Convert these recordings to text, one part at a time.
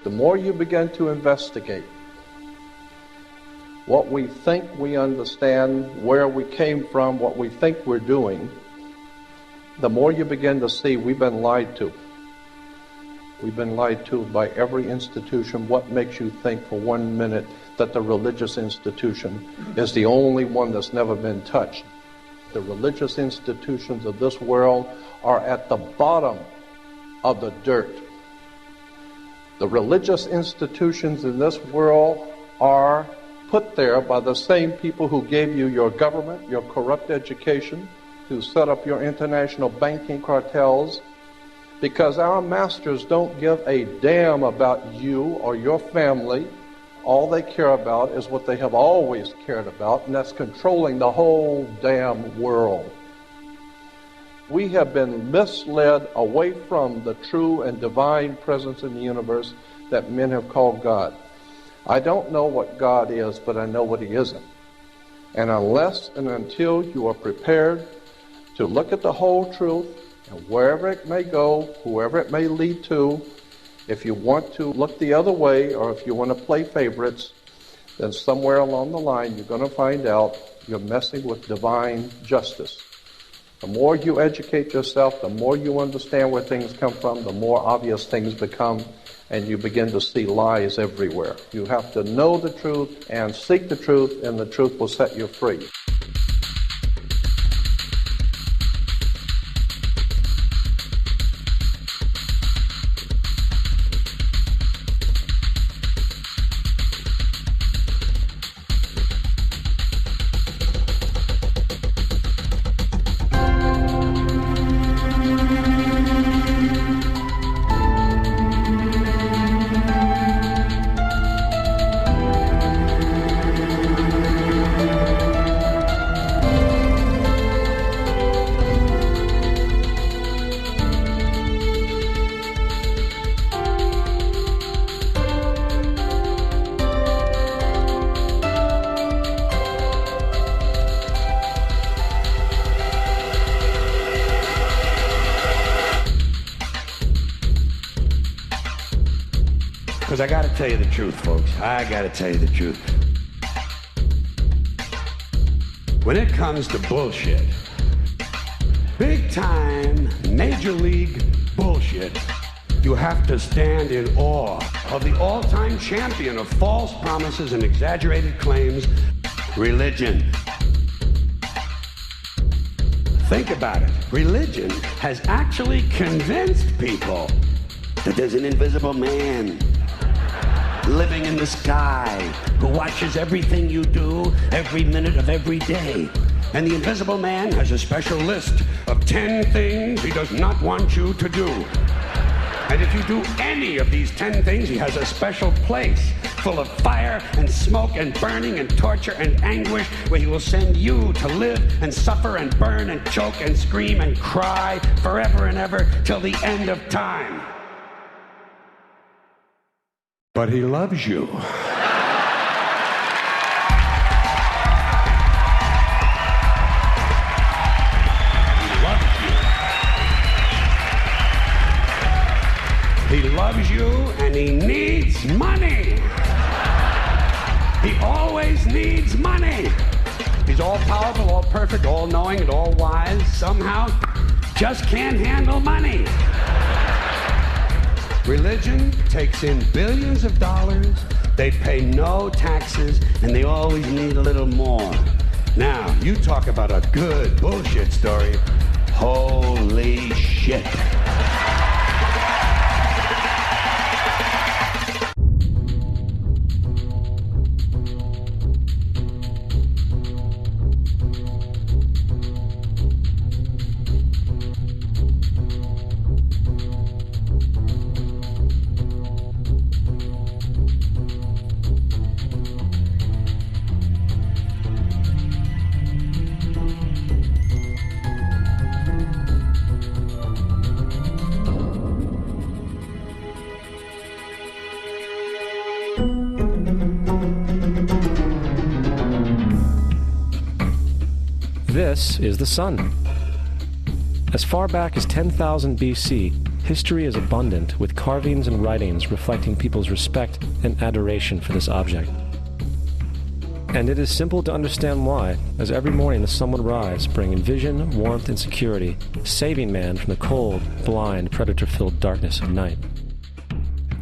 The more you begin to investigate what we think we understand, where we came from, what we think we're doing, the more you begin to see we've been lied to. We've been lied to by every institution. What makes you think for 1 minute that the religious institution is the only one that's never been touched? The religious institutions of this world are at the bottom of the dirt. The religious institutions in this world are put there by the same people who gave you your government, your corrupt education, who set up your international banking cartels, because our masters don't give a damn about you or your family. All they care about is what they have always cared about, and that's controlling the whole damn world. We have been misled away from the true and divine presence in the universe that men have called God. I don't know what God is, but I know what He isn't. And unless and until you are prepared to look at the whole truth, and wherever it may go, whoever it may lead to, if you want to look the other way, or if you want to play favorites, then somewhere along the line you're going to find out you're messing with divine justice. The more you educate yourself, the more you understand where things come from, the more obvious things become, and you begin to see lies everywhere. You have to know the truth and seek the truth, and the truth will set you free. Because I got to tell you the truth, folks. I got to tell you the truth. When it comes to bullshit, big time, major league bullshit, you have to stand in awe of the all-time champion of false promises and exaggerated claims, religion. Think about it. Religion has actually convinced people that there's an invisible man living in the sky who watches everything you do every minute of every day. And the invisible man has a special list of 10 things he does not want you to do. And if you do any of these 10 things, he has a special place full of fire and smoke and burning and torture and anguish where he will send you to live and suffer and burn and choke and scream and cry forever and ever till the end of time. But he loves you. He loves you and he needs money. He always needs money. He's all powerful, all perfect, all knowing, and all wise. Somehow just can't handle money. Religion takes in billions of dollars, they pay no taxes, and they always need a little more. Now, you talk about a good bullshit story. Holy shit. This is the sun. As far back as 10,000 BC, history is abundant with carvings and writings reflecting people's respect and adoration for this object. And it is simple to understand why, as every morning the sun would rise, bringing vision, warmth, and security, saving man from the cold, blind, predator-filled darkness of night.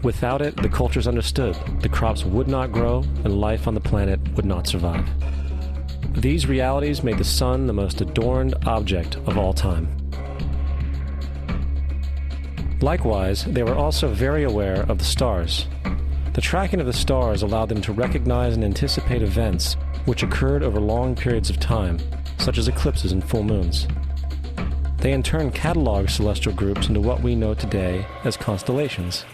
Without it, the cultures understood, the crops would not grow, and life on the planet would not survive. These realities made the sun the most adorned object of all time. Likewise, they were also very aware of the stars. The tracking of the stars allowed them to recognize and anticipate events which occurred over long periods of time, such as eclipses and full moons. They in turn cataloged celestial groups into what we know today as constellations.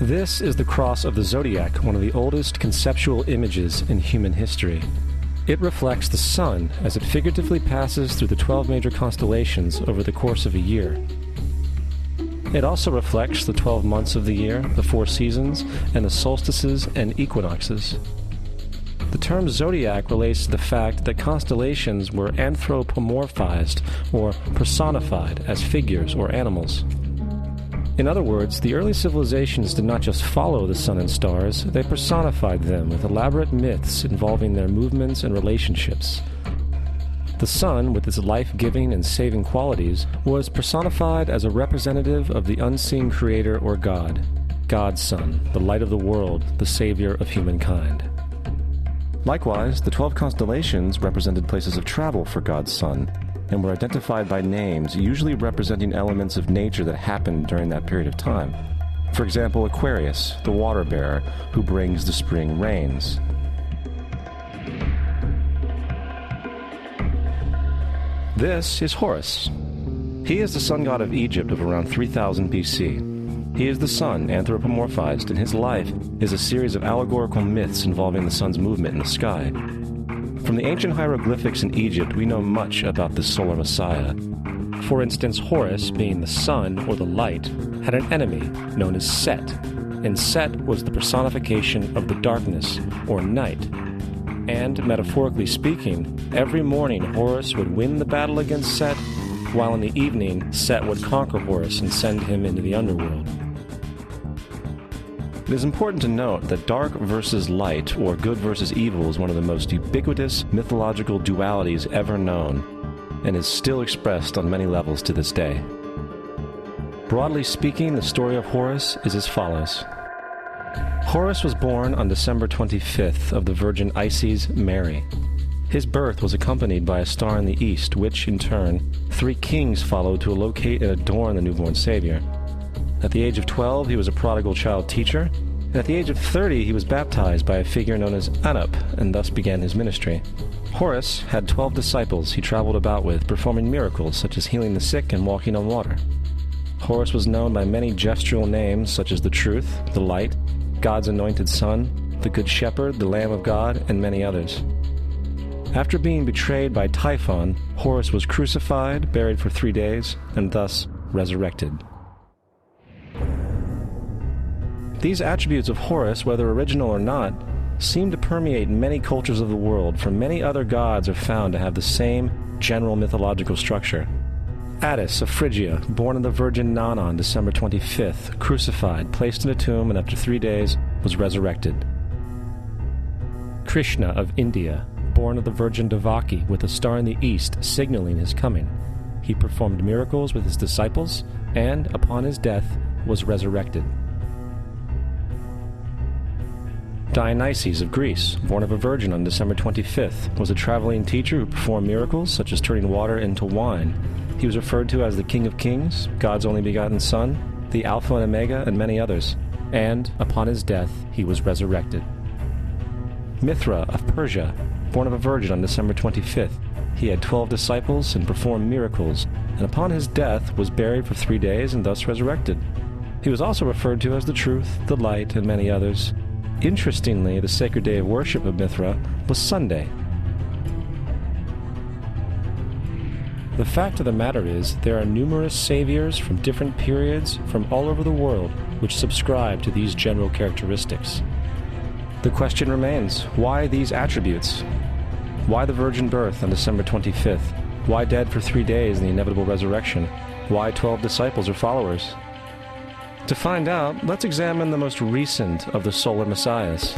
This is the cross of the zodiac, one of the oldest conceptual images in human history. It reflects the sun as it figuratively passes through the 12 major constellations over the course of a year. It also reflects the 12 months of the year, the 4 seasons, and the solstices and equinoxes. The term zodiac relates to the fact that constellations were anthropomorphized or personified as figures or animals. In other words, the early civilizations did not just follow the sun and stars, they personified them with elaborate myths involving their movements and relationships. The sun, with its life-giving and saving qualities, was personified as a representative of the unseen creator or God, God's Son, the light of the world, the savior of humankind. Likewise, the 12 constellations represented places of travel for God's Son, and were identified by names, usually representing elements of nature that happened during that period of time. For example, Aquarius, the water bearer, who brings the spring rains. This is Horus. He is the sun god of Egypt of around 3000 BC. He is the sun anthropomorphized, and his life is a series of allegorical myths involving the sun's movement in the sky. From the ancient hieroglyphics in Egypt, we know much about this solar messiah. For instance, Horus, being the sun or the light, had an enemy known as Set, and Set was the personification of the darkness or night. And, metaphorically speaking, every morning Horus would win the battle against Set, while in the evening Set would conquer Horus and send him into the underworld. It is important to note that dark versus light, or good versus evil, is one of the most ubiquitous mythological dualities ever known, and is still expressed on many levels to this day. Broadly speaking, the story of Horus is as follows. Horus was born on December 25th of the Virgin Isis Mary. His birth was accompanied by a star in the east, which, in turn, 3 kings followed to locate and adorn the newborn Savior. At the age of 12, he was a prodigal child teacher, and at the age of 30, he was baptized by a figure known as Anup, and thus began his ministry. Horus had 12 disciples he traveled about with, performing miracles such as healing the sick and walking on water. Horus was known by many gestural names such as the Truth, the Light, God's Anointed Son, the Good Shepherd, the Lamb of God, and many others. After being betrayed by Typhon, Horus was crucified, buried for 3 days, and thus resurrected. These attributes of Horus, whether original or not, seem to permeate many cultures of the world, for many other gods are found to have the same general mythological structure. Attis of Phrygia, born of the Virgin Nana on December 25th, crucified, placed in a tomb, and after 3 days was resurrected. Krishna of India, born of the Virgin Devaki, with a star in the east signaling his coming. He performed miracles with his disciples, and, upon his death, was resurrected. Dionysius of Greece, born of a virgin on December 25th, was a traveling teacher who performed miracles such as turning water into wine. He was referred to as the King of Kings, God's only begotten Son, the Alpha and Omega, and many others. And, upon his death, he was resurrected. Mithra of Persia, born of a virgin on December 25th, he had 12 disciples and performed miracles, and upon his death was buried for 3 days and thus resurrected. He was also referred to as the Truth, the Light, and many others. Interestingly, the sacred day of worship of Mithra was Sunday. The fact of the matter is, there are numerous saviors from different periods from all over the world which subscribe to these general characteristics. The question remains, why these attributes? Why the virgin birth on December 25th? Why dead for 3 days in the inevitable resurrection? Why 12 disciples or followers? To find out, let's examine the most recent of the solar messiahs.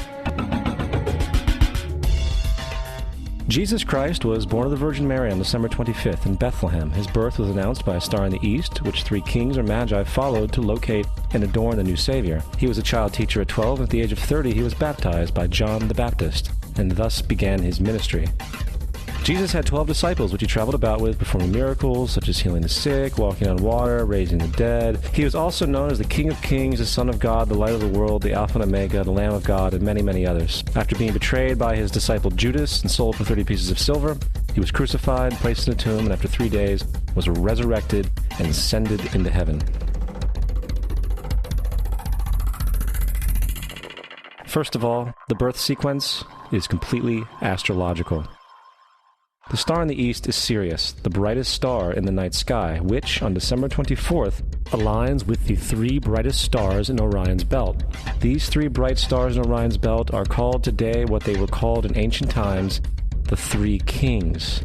Jesus Christ was born of the Virgin Mary on December 25th in Bethlehem. His birth was announced by a star in the east, which 3 kings or magi followed to locate and adorn the new Savior. He was a child teacher at 12, and at the age of 30 he was baptized by John the Baptist, and thus began his ministry. Jesus had 12 disciples, which he traveled about with, performing miracles such as healing the sick, walking on water, raising the dead. He was also known as the King of Kings, the Son of God, the Light of the World, the Alpha and Omega, the Lamb of God, and many, many others. After being betrayed by his disciple Judas and sold for 30 pieces of silver, he was crucified, placed in a tomb, and after 3 days was resurrected and ascended into heaven. First of all, the birth sequence is completely astrological. The star in the east is Sirius, the brightest star in the night sky, which, on December 24th, aligns with the 3 brightest stars in Orion's belt. These 3 bright stars in Orion's belt are called today what they were called in ancient times, the 3 kings.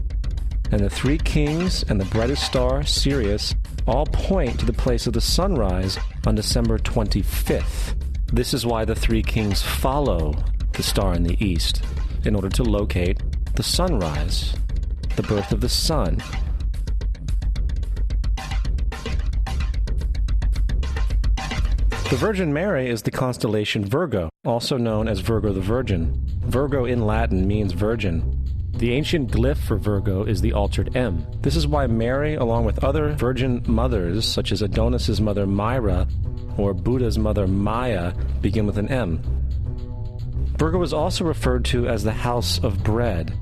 And the 3 kings and the brightest star, Sirius, all point to the place of the sunrise on December 25th. This is why the 3 kings follow the star in the east, in order to locate the sunrise, the birth of the sun. The Virgin Mary is the constellation Virgo, also known as Virgo the Virgin. Virgo in Latin means virgin. The ancient glyph for Virgo is the altered M. This is why Mary, along with other virgin mothers, such as Adonis's mother Myra or Buddha's mother Maya, begin with an M. Virgo is also referred to as the house of bread,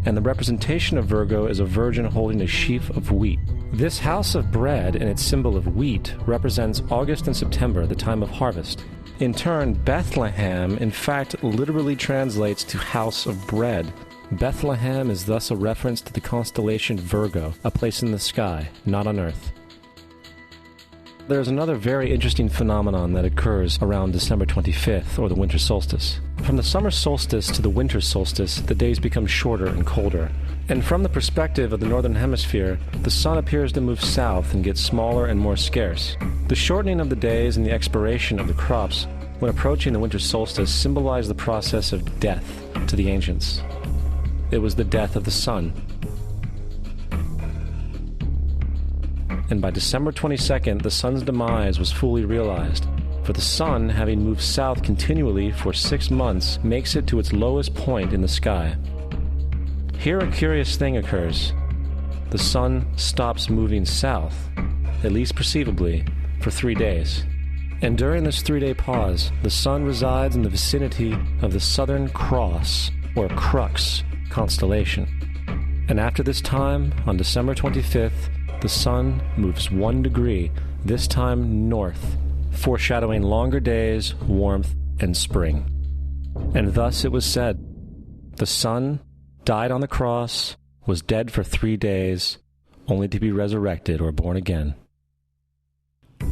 and the representation of Virgo is a virgin holding a sheaf of wheat. This house of bread and its symbol of wheat represents August and September, the time of harvest. In turn, Bethlehem, in fact, literally translates to house of bread. Bethlehem is thus a reference to the constellation Virgo, a place in the sky, not on earth. There's another very interesting phenomenon that occurs around December 25th, or the winter solstice. From the summer solstice to the winter solstice, the days become shorter and colder. And from the perspective of the northern hemisphere, the sun appears to move south and get smaller and more scarce. The shortening of the days and the expiration of the crops when approaching the winter solstice symbolize the process of death to the ancients. It was the death of the sun. And by December 22nd, the sun's demise was fully realized, for the sun, having moved south continually for 6 months, makes it to its lowest point in the sky. Here a curious thing occurs. The sun stops moving south, at least perceivably, for 3 days. And during this 3-day pause, the sun resides in the vicinity of the Southern Cross, or Crux, constellation. And after this time, on December 25th, the sun moves 1 degree, this time north, foreshadowing longer days, warmth, and spring. And thus it was said, the sun died on the cross, was dead for 3 days, only to be resurrected or born again.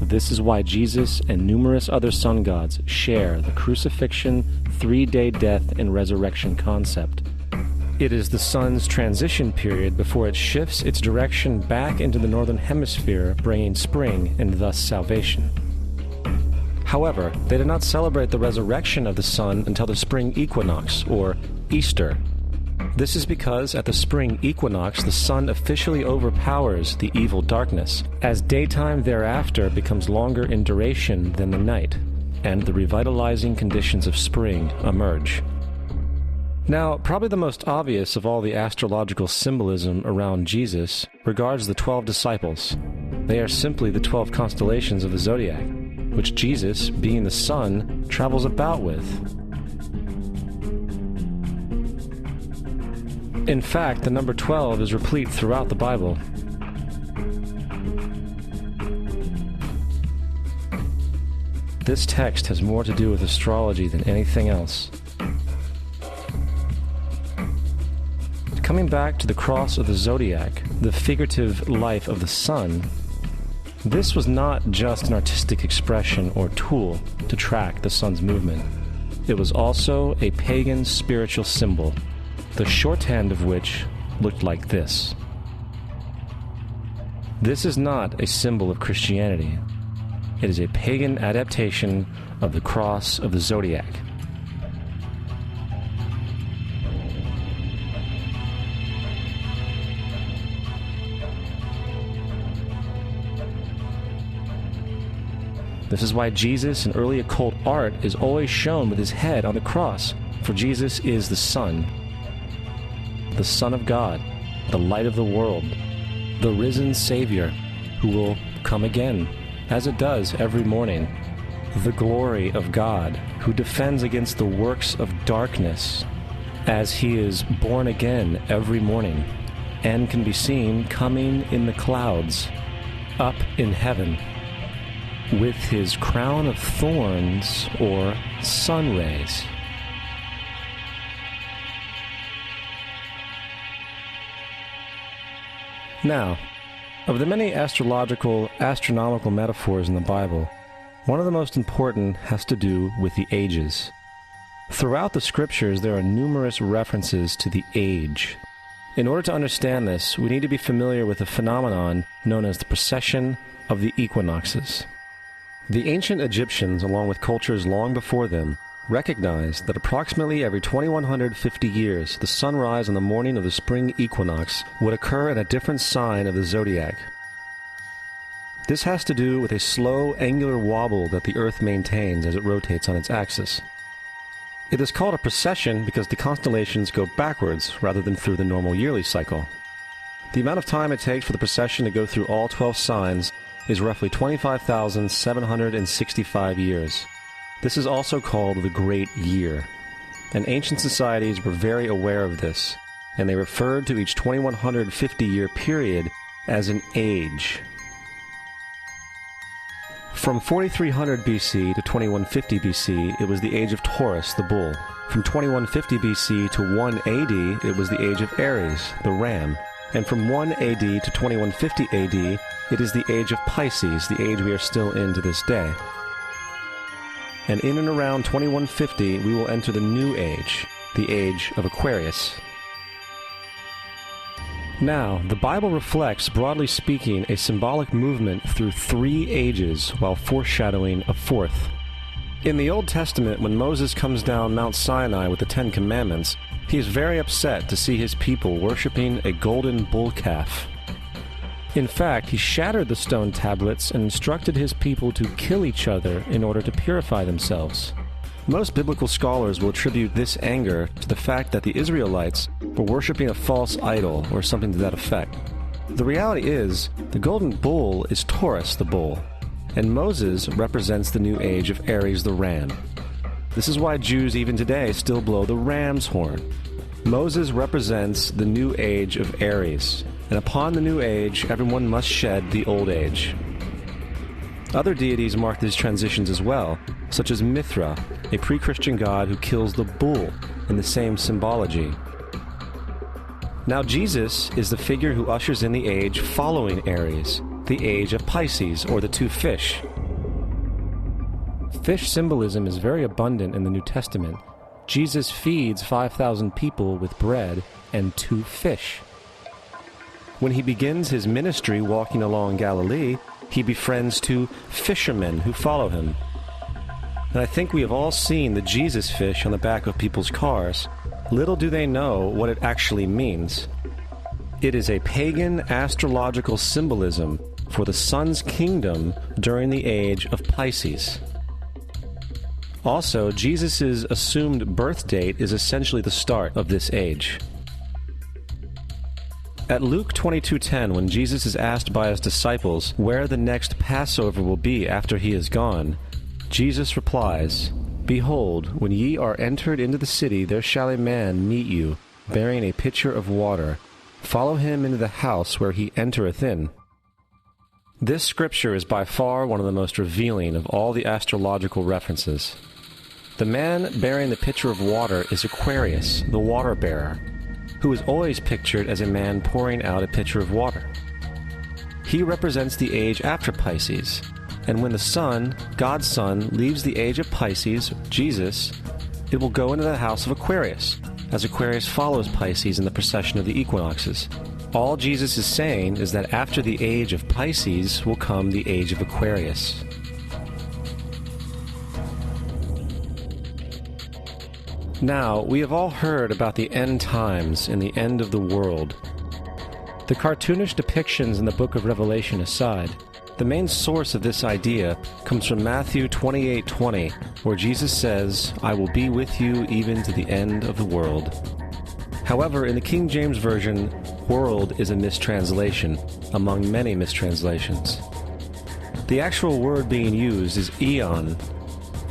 This is why Jesus and numerous other sun gods share the crucifixion, 3-day death, and resurrection concept. It is the sun's transition period before it shifts its direction back into the northern hemisphere, bringing spring and thus salvation. However, they did not celebrate the resurrection of the sun until the spring equinox, or Easter. This is because at the spring equinox, the sun officially overpowers the evil darkness, as daytime thereafter becomes longer in duration than the night, and the revitalizing conditions of spring emerge. Now, probably the most obvious of all the astrological symbolism around Jesus regards the 12 disciples. They are simply the 12 constellations of the zodiac, which Jesus, being the sun, travels about with. In fact, the number 12 is replete throughout the Bible. This text has more to do with astrology than anything else. Coming back to the cross of the zodiac, the figurative life of the sun, this was not just an artistic expression or tool to track the sun's movement. It was also a pagan spiritual symbol, the shorthand of which looked like this. This is not a symbol of Christianity. It is a pagan adaptation of the cross of the zodiac. This is why Jesus in early occult art is always shown with his head on the cross, for Jesus is the Son of God, the light of the world, the risen Savior who will come again, as it does every morning, the glory of God who defends against the works of darkness, as he is born again every morning, and can be seen coming in the clouds, up in heaven, with his crown of thorns or sun rays. Now, of the many astronomical metaphors in the Bible, one of the most important has to do with the ages. Throughout the scriptures, there are numerous references to the age. In order to understand this, we need to be familiar with a phenomenon known as the precession of the equinoxes. The ancient Egyptians, along with cultures long before them, recognized that approximately every 2150 years, the sunrise on the morning of the spring equinox would occur in a different sign of the zodiac. This has to do with a slow, angular wobble that the Earth maintains as it rotates on its axis. It is called a precession because the constellations go backwards rather than through the normal yearly cycle. The amount of time it takes for the precession to go through all 12 signs is roughly 25,765 years. This is also called the Great Year, and ancient societies were very aware of this, and they referred to each 2150-year period as an age. From 4300 BC to 2150 BC, it was the age of Taurus, the bull. From 2150 BC to 1 AD, it was the age of Aries, the ram. And from 1 AD to 2150 AD, it is the age of Pisces, the age we are still in to this day. And in and around 2150, we will enter the new age, the age of Aquarius. Now, the Bible reflects, broadly speaking, a symbolic movement through 3 ages while foreshadowing a 4th. In the Old Testament, when Moses comes down Mount Sinai with the 10 Commandments, he is very upset to see his people worshiping a golden bull calf. In fact, he shattered the stone tablets and instructed his people to kill each other in order to purify themselves. Most biblical scholars will attribute this anger to the fact that the Israelites were worshiping a false idol or something to that effect. The reality is, the golden bull is Taurus the bull, and Moses represents the new age of Aries the ram. This is why Jews even today still blow the ram's horn. Moses represents the new age of Aries, and upon the new age, everyone must shed the old age. Other deities mark these transitions as well, such as Mithra, a pre-Christian god who kills the bull in the same symbology. Now Jesus is the figure who ushers in the age following Aries, the age of Pisces, or the 2 fish. Fish symbolism is very abundant in the New Testament. Jesus feeds 5,000 people with bread and 2 fish. When he begins his ministry walking along Galilee, he befriends 2 fishermen who follow him. And I think we have all seen the Jesus fish on the back of people's cars. Little do they know what it actually means. It is a pagan astrological symbolism for the sun's kingdom during the age of Pisces. Also, Jesus' assumed birth date is essentially the start of this age. At Luke 22:10, when Jesus is asked by his disciples where the next Passover will be after he is gone, Jesus replies, "Behold, when ye are entered into the city, there shall a man meet you, bearing a pitcher of water. Follow him into the house where he entereth in." This scripture is by far one of the most revealing of all the astrological references. The man bearing the pitcher of water is Aquarius, the water bearer, who is always pictured as a man pouring out a pitcher of water. He represents the age after Pisces, and when the sun, God's Son, leaves the age of Pisces, Jesus, it will go into the house of Aquarius, as Aquarius follows Pisces in the precession of the equinoxes. All Jesus is saying is that after the age of Pisces will come the age of Aquarius. Now, we have all heard about the end times and the end of the world. The cartoonish depictions in the book of Revelation aside, the main source of this idea comes from Matthew 28:20, where Jesus says, "I will be with you even to the end of the world." However, in the King James Version, world is a mistranslation, among many mistranslations. The actual word being used is eon,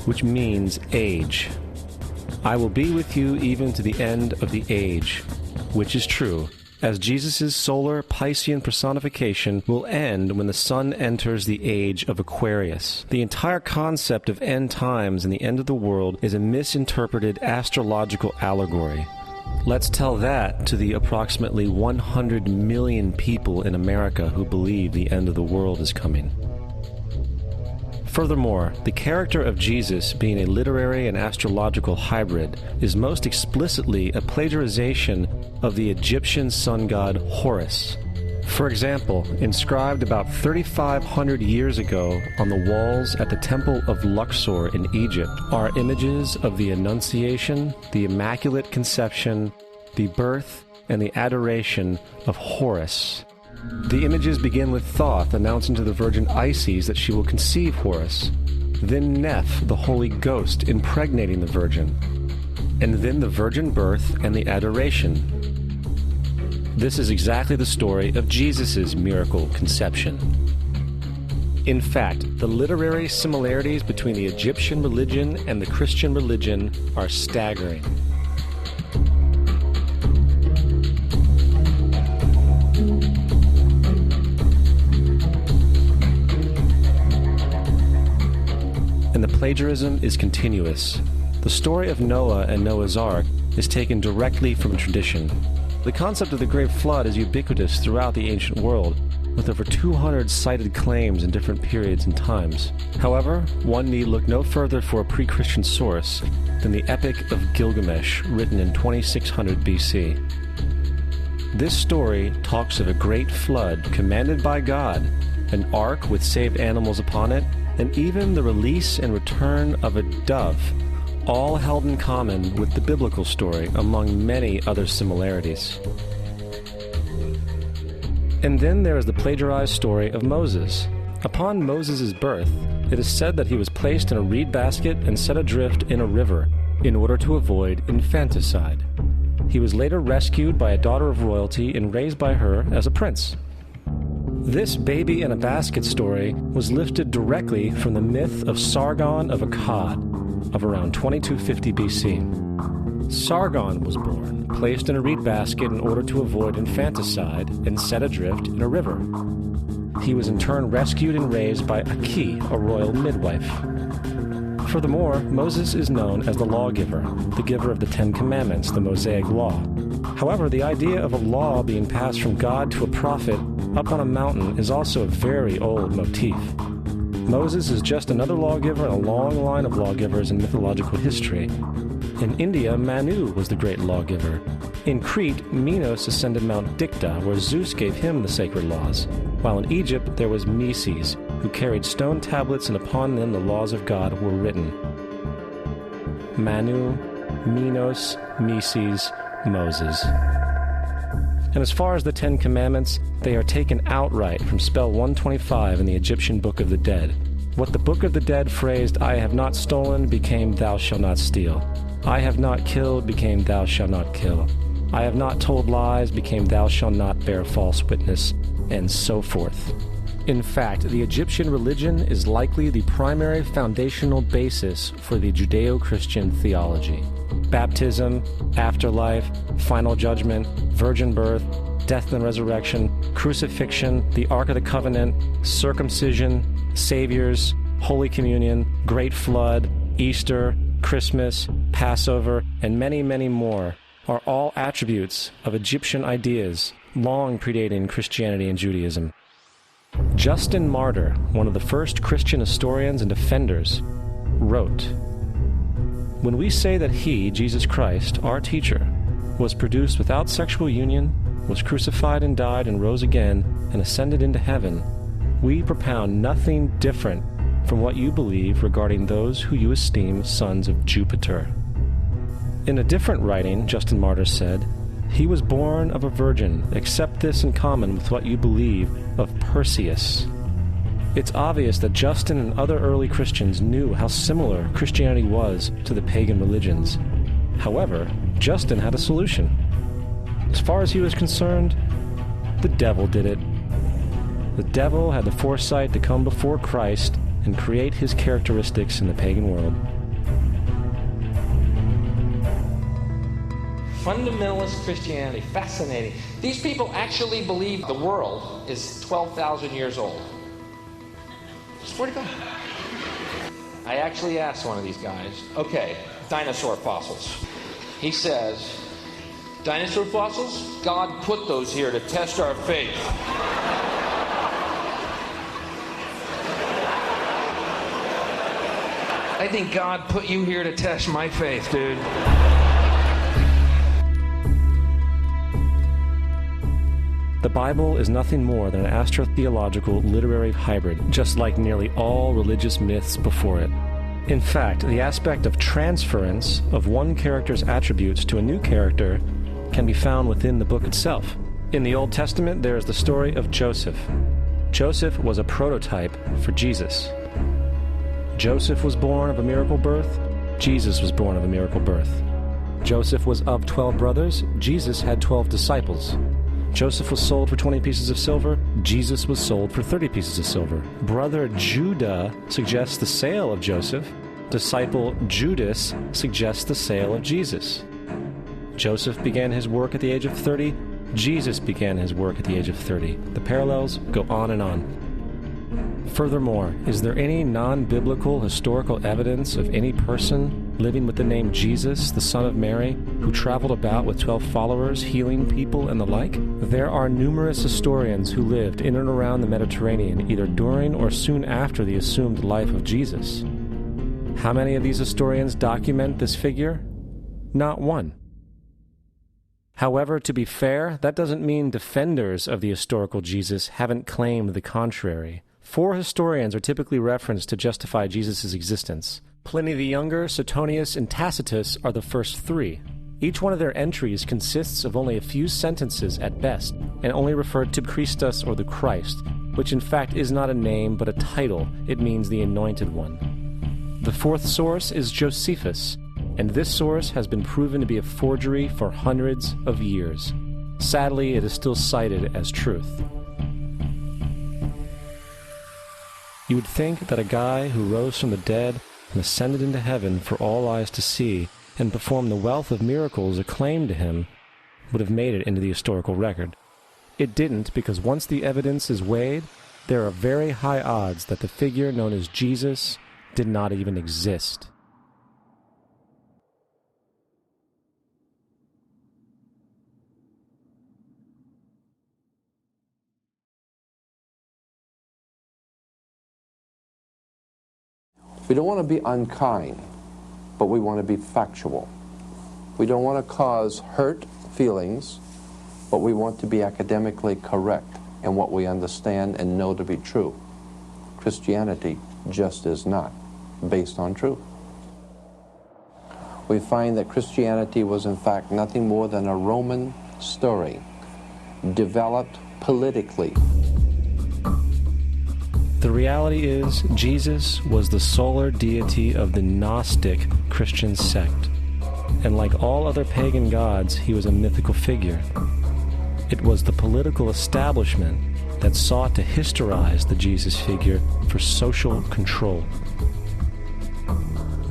which means age. I will be with you even to the end of the age, which is true, as Jesus' solar Piscean personification will end when the sun enters the age of Aquarius. The entire concept of end times and the end of the world is a misinterpreted astrological allegory. Let's tell that to the approximately 100 million people in America who believe the end of the world is coming. Furthermore, the character of Jesus being a literary and astrological hybrid is most explicitly a plagiarization of the Egyptian sun god Horus. For example, inscribed about 3,500 years ago on the walls at the Temple of Luxor in Egypt are images of the Annunciation, the Immaculate Conception, the birth, and the adoration of Horus. The images begin with Thoth announcing to the Virgin Isis that she will conceive Horus, then Neph, the Holy Ghost, impregnating the Virgin, and then the virgin birth and the adoration. This is exactly the story of Jesus' miracle conception. In fact, the literary similarities between the Egyptian religion and the Christian religion are staggering. And the plagiarism is continuous. The story of Noah and Noah's Ark is taken directly from tradition. The concept of the Great Flood is ubiquitous throughout the ancient world, with over 200 cited claims in different periods and times. However, one need look no further for a pre-Christian source than the Epic of Gilgamesh, written in 2600 BC. This story talks of a great flood commanded by God, an ark with saved animals upon it, and even the release and return of a dove, all held in common with the biblical story among many other similarities. And then there is the plagiarized story of Moses. Upon Moses' birth, it is said that he was placed in a reed basket and set adrift in a river in order to avoid infanticide. He was later rescued by a daughter of royalty and raised by her as a prince. This baby in a basket story was lifted directly from the myth of Sargon of Akkad of around 2250 BC. Sargon was born, placed in a reed basket in order to avoid infanticide, and set adrift in a river. He was in turn rescued and raised by Aki, a royal midwife. Furthermore, Moses is known as the lawgiver, the giver of the Ten Commandments, the Mosaic Law. However, the idea of a law being passed from God to a prophet up on a mountain is also a very old motif. Moses is just another lawgiver in a long line of lawgivers in mythological history. In India, Manu was the great lawgiver. In Crete, Minos ascended Mount Dicta, where Zeus gave him the sacred laws, while in Egypt there was Meses, who carried stone tablets and upon them the laws of God were written. Manu, Minos, Meses, Moses. And as far as the Ten Commandments, they are taken outright from spell 125 in the Egyptian Book of the Dead. What the Book of the Dead phrased, "I have not stolen," became "thou shalt not steal." "I have not killed," became "thou shalt not kill." "I have not told lies," became "thou shalt not bear false witness," and so forth. In fact, the Egyptian religion is likely the primary foundational basis for the Judeo-Christian theology. Baptism, afterlife, final judgment, virgin birth, death and resurrection, crucifixion, the Ark of the Covenant, circumcision, saviors, Holy Communion, Great Flood, Easter, Christmas, Passover, and many, many more are all attributes of Egyptian ideas long predating Christianity and Judaism. Justin Martyr, one of the first Christian historians and defenders, wrote, "When we say that he, Jesus Christ, our teacher, was produced without sexual union, was crucified and died and rose again and ascended into heaven, we propound nothing different from what you believe regarding those who you esteem sons of Jupiter. In a different writing, Justin Martyr said, "He was born of a virgin, except this in common with what you believe of Perseus." It's obvious that Justin and other early Christians knew how similar Christianity was to the pagan religions. However, Justin had a solution. As far as he was concerned, the devil did it. The devil had the foresight to come before Christ and create his characteristics in the pagan world. Fundamentalist Christianity, fascinating. These people actually believe the world is 12,000 years old. Swear to God. I actually asked one of these guys, okay, dinosaur fossils. He says, dinosaur fossils? God put those here to test our faith. I think God put you here to test my faith, dude. The Bible is nothing more than an astrotheological literary hybrid, just like nearly all religious myths before it. In fact, the aspect of transference of one character's attributes to a new character can be found within the book itself. In the Old Testament, there is the story of Joseph. Joseph was a prototype for Jesus. Joseph was born of a miracle birth. Jesus was born of a miracle birth. Joseph was of 12 brothers. Jesus had 12 disciples. Joseph was sold for 20 pieces of silver. Jesus was sold for 30 pieces of silver. Brother Judah suggests the sale of Joseph. Disciple Judas suggests the sale of Jesus. Joseph began his work at the age of 30. Jesus began his work at the age of 30. The parallels go on and on. Furthermore, is there any non-biblical historical evidence of any person living with the name Jesus, the son of Mary, who traveled about with 12 followers, healing people and the like? There are numerous historians who lived in and around the Mediterranean, either during or soon after the assumed life of Jesus. How many of these historians document this figure? Not one. However, to be fair, that doesn't mean defenders of the historical Jesus haven't claimed the contrary. 4 historians are typically referenced to justify Jesus' existence. Pliny the Younger, Suetonius, and Tacitus are the first 3. Each one of their entries consists of only a few sentences at best, and only referred to Christus or the Christ, which in fact is not a name but a title. It means the Anointed One. The 4th source is Josephus, and this source has been proven to be a forgery for hundreds of years. Sadly, it is still cited as truth. You would think that a guy who rose from the dead and ascended into heaven for all eyes to see and performed the wealth of miracles acclaimed to him would have made it into the historical record. It didn't, because once the evidence is weighed, there are very high odds that the figure known as Jesus did not even exist. We don't want to be unkind, but we want to be factual. We don't want to cause hurt feelings, but we want to be academically correct in what we understand and know to be true. Christianity just is not based on truth. We find that Christianity was in fact nothing more than a Roman story, developed politically. The reality is, Jesus was the solar deity of the Gnostic Christian sect. And like all other pagan gods, he was a mythical figure. It was the political establishment that sought to historize the Jesus figure for social control.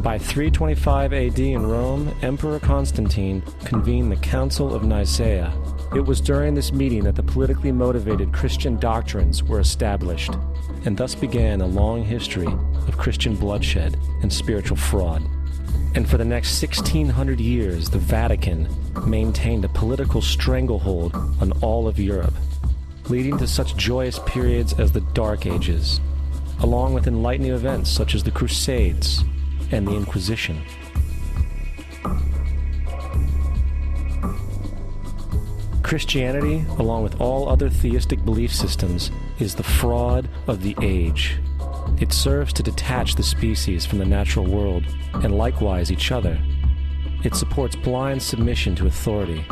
By 325 AD in Rome, Emperor Constantine convened the Council of Nicaea. It was during this meeting that the politically motivated Christian doctrines were established, and thus began a long history of Christian bloodshed and spiritual fraud. And for the next 1600 years, the Vatican maintained a political stranglehold on all of Europe, leading to such joyous periods as the Dark Ages, along with enlightening events such as the Crusades and the Inquisition. Christianity, along with all other theistic belief systems, is the fraud of the age. It serves to detach the species from the natural world, and likewise each other. It supports blind submission to authority.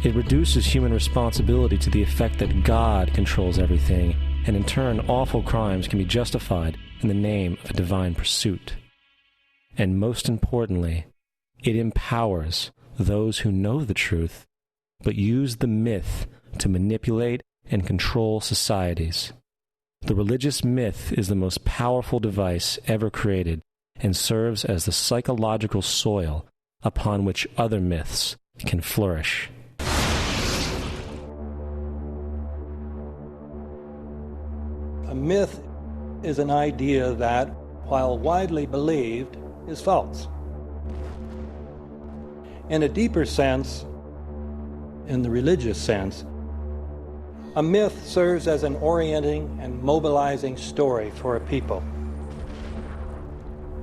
It reduces human responsibility to the effect that God controls everything, and in turn awful crimes can be justified in the name of a divine pursuit. And most importantly, it empowers those who know the truth, but use the myth to manipulate and control societies. The religious myth is the most powerful device ever created and serves as the psychological soil upon which other myths can flourish. A myth is an idea that, while widely believed, is false. In a deeper sense, in the religious sense, a myth serves as an orienting and mobilizing story for a people.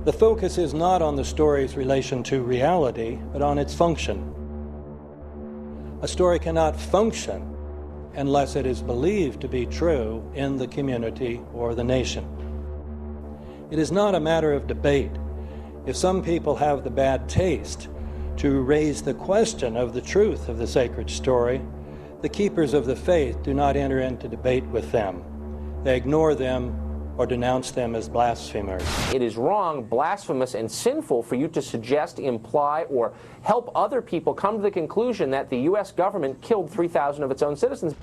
The focus is not on the story's relation to reality, but on its function. A story cannot function unless it is believed to be true in the community or the nation. It is not a matter of debate. If some people have the bad taste to raise the question of the truth of the sacred story, the keepers of the faith do not enter into debate with them. They ignore them or denounce them as blasphemers. It is wrong, blasphemous, and sinful for you to suggest, imply, or help other people come to the conclusion that the U.S. government killed 3,000 of its own citizens.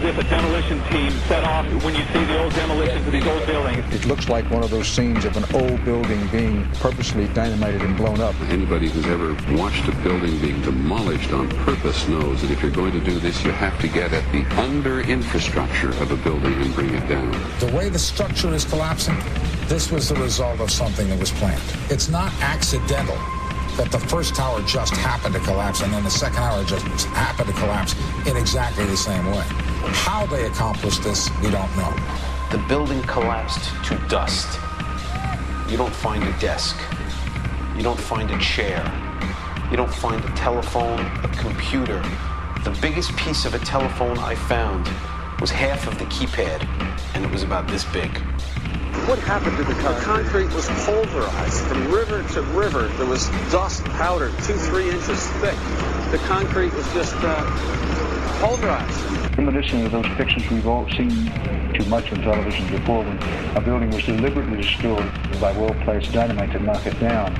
If a demolition team set off when you see the old demolitions of these old buildings. It looks like one of those scenes of an old building being purposely dynamited and blown up. Anybody who's ever watched a building being demolished on purpose knows that if you're going to do this, you have to get at the under-infrastructure of a building and bring it down. The way the structure is collapsing, this was the result of something that was planned. It's not accidental that the first tower just happened to collapse and then the second tower just happened to collapse in exactly the same way. How they accomplished this, we don't know. The building collapsed to dust. You don't find a desk. You don't find a chair. You don't find a telephone, a computer. The biggest piece of a telephone I found was half of the keypad, and it was about this big. What happened to the concrete? The concrete was pulverized from river to river. There was dust powder 2-3 inches thick. The concrete was just pulverized. Reminiscent of those pictures we've all seen too much on television before, when a building was deliberately destroyed by well-placed dynamite to knock it down.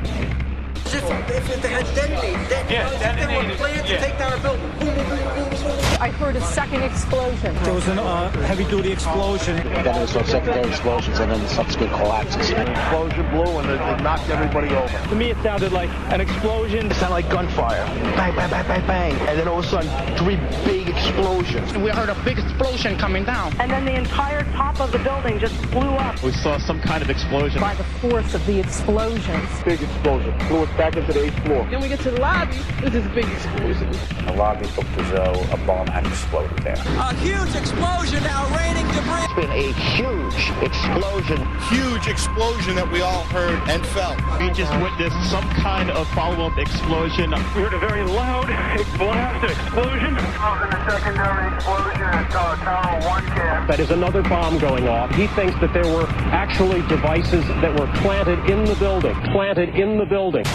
If they had detonated, if they were planned to take down a building. Boom, boom, boom, boom, boom. I heard a second explosion. There was a heavy-duty explosion. Then there was some secondary explosions and then the subsequent collapses. An explosion blew and it knocked everybody over. To me, it sounded like an explosion. It sounded like gunfire. Bang, bang, bang, bang, bang. And then all of a sudden, 3 big explosions. We heard a big explosion coming down. And then the entire top of the building just blew up. We saw some kind of explosion. By the force of the explosions. Big explosion. Blew us back into the 8th floor. Then we get to the lobby. This is a big explosion. The lobby looked as though a bomb had exploded there. A huge explosion now, raining debris. It's been a huge explosion. Huge explosion that we all heard and felt. We just witnessed some kind of follow-up explosion. We heard a very loud blast explosion. The secondary explosion at Tower 1 camp. That is another bomb going off. He thinks that there were actually devices that were planted in the building. Planted in the building.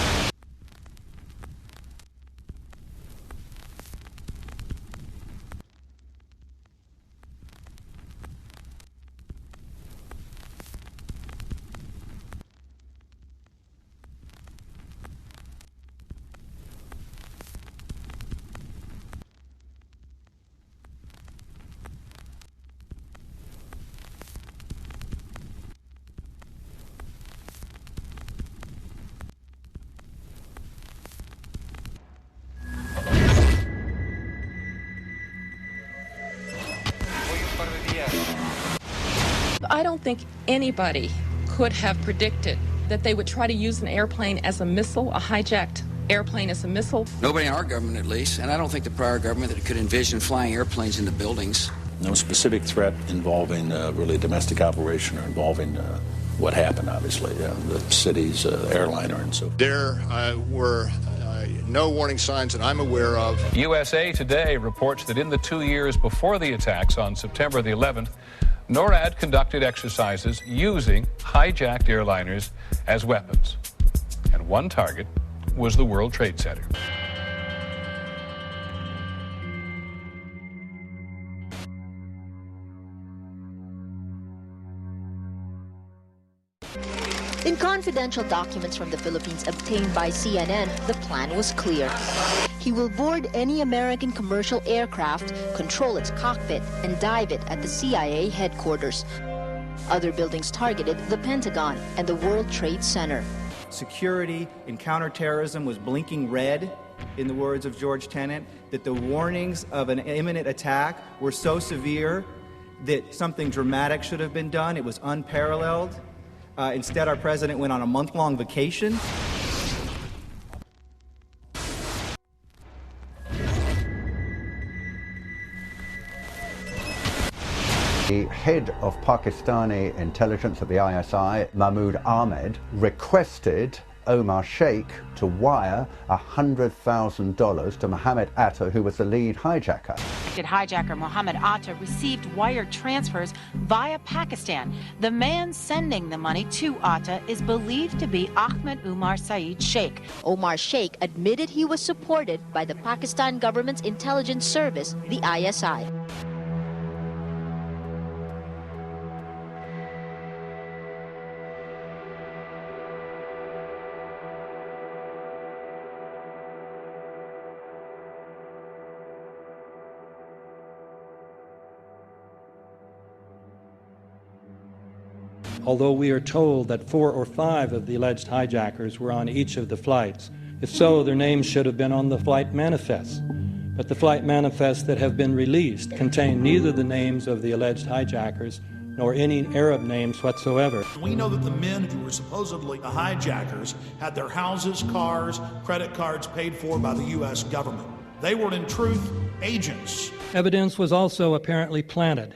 I don't think anybody could have predicted that they would try to use an airplane as a missile, a hijacked airplane as a missile. Nobody in our government, at least, and I don't think the prior government that could envision flying airplanes into buildings. No specific threat involving really a domestic operation or involving what happened, obviously, the city's airliner and so forth. There were no warning signs that I'm aware of. USA Today reports that in the 2 years before the attacks on September the 11th, NORAD conducted exercises using hijacked airliners as weapons. And one target was the World Trade Center. In confidential documents from the Philippines obtained by CNN, the plan was clear. He will board any American commercial aircraft, control its cockpit, and dive it at the CIA headquarters. Other buildings targeted the Pentagon and the World Trade Center. Security in counterterrorism was blinking red, in the words of George Tenet, that the warnings of an imminent attack were so severe that something dramatic should have been done. It was unparalleled. Instead, our president went on a month-long vacation. The head of Pakistani intelligence at the ISI, Mahmoud Ahmed, requested Omar Sheikh to wire $100,000 to Mohammed Atta, who was the lead hijacker. Hijacker Mohammed Atta received wire transfers via Pakistan. The man sending the money to Atta is believed to be Ahmed Umar Saeed Sheikh. Omar Sheikh admitted he was supported by the Pakistan government's intelligence service, the ISI. Although we are told that 4 or 5 of the alleged hijackers were on each of the flights. If so, their names should have been on the flight manifests. But the flight manifests that have been released contain neither the names of the alleged hijackers nor any Arab names whatsoever. We know that the men who were supposedly the hijackers had their houses, cars, credit cards paid for by the U.S. government. They were, in truth, agents. Evidence was also apparently planted.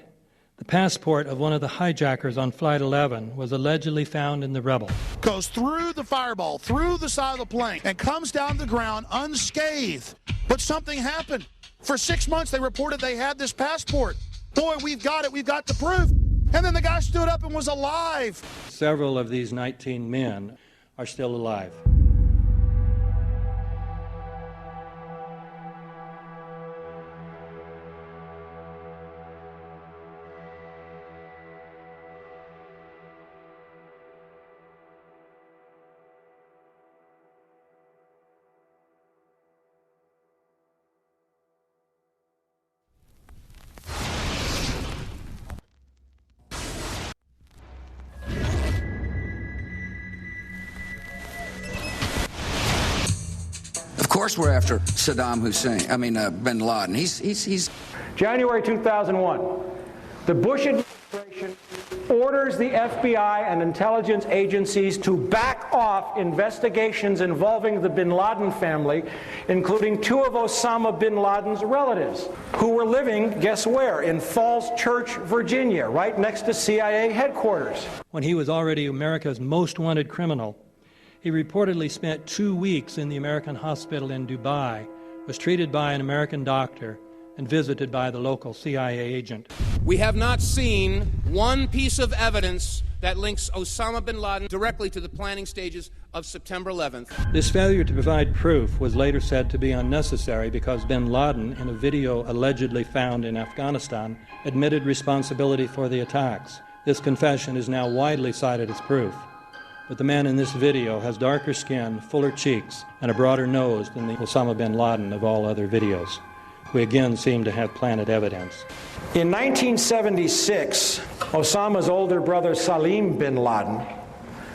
The passport of one of the hijackers on Flight 11 was allegedly found in the rubble. Goes through the fireball, through the side of the plane, and comes down the ground unscathed. But something happened. For 6 months, they reported they had this passport. Boy, we've got it. We've got the proof. And then the guy stood up and was alive. Several of these 19 men are still alive. Of course we're after Saddam Hussein, bin Laden. He's... January 2001, the Bush administration orders the FBI and intelligence agencies to back off investigations involving the bin Laden family, including 2 of Osama bin Laden's relatives, who were living, guess where, in Falls Church, Virginia, right next to CIA headquarters. When he was already America's most wanted criminal, he reportedly spent 2 weeks in the American hospital in Dubai, was treated by an American doctor, and visited by the local CIA agent. We have not seen one piece of evidence that links Osama bin Laden directly to the planning stages of September 11th. This failure to provide proof was later said to be unnecessary because bin Laden, in a video allegedly found in Afghanistan, admitted responsibility for the attacks. This confession is now widely cited as proof. But the man in this video has darker skin, fuller cheeks, and a broader nose than the Osama bin Laden of all other videos. We again seem to have planted evidence. In 1976, Osama's older brother Salim bin Laden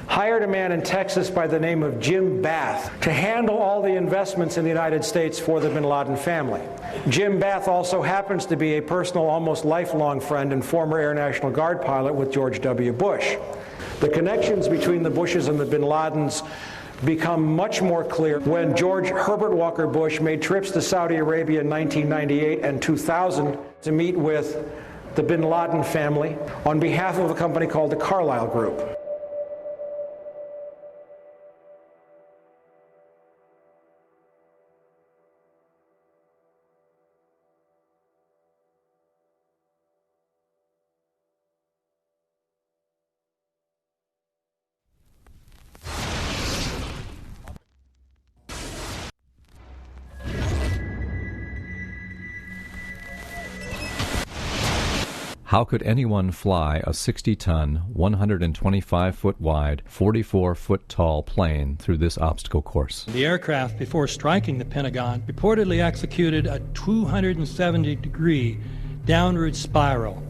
hired a man in Texas by the name of Jim Bath to handle all the investments in the United States for the bin Laden family. Jim Bath also happens to be a personal, almost lifelong friend and former Air National Guard pilot with George W. Bush. The connections between the Bushes and the bin Ladens become much more clear when George Herbert Walker Bush made trips to Saudi Arabia in 1998 and 2000 to meet with the bin Laden family on behalf of a company called the Carlyle Group. How could anyone fly a 60-ton, 125-foot wide, 44-foot tall plane through this obstacle course? The aircraft, before striking the Pentagon, reportedly executed a 270-degree downward spiral,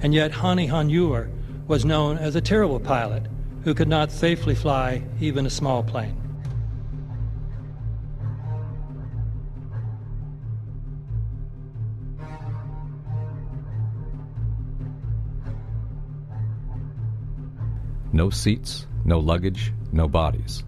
and yet Hani Hanjour was known as a terrible pilot who could not safely fly even a small plane. No seats, no luggage, no bodies.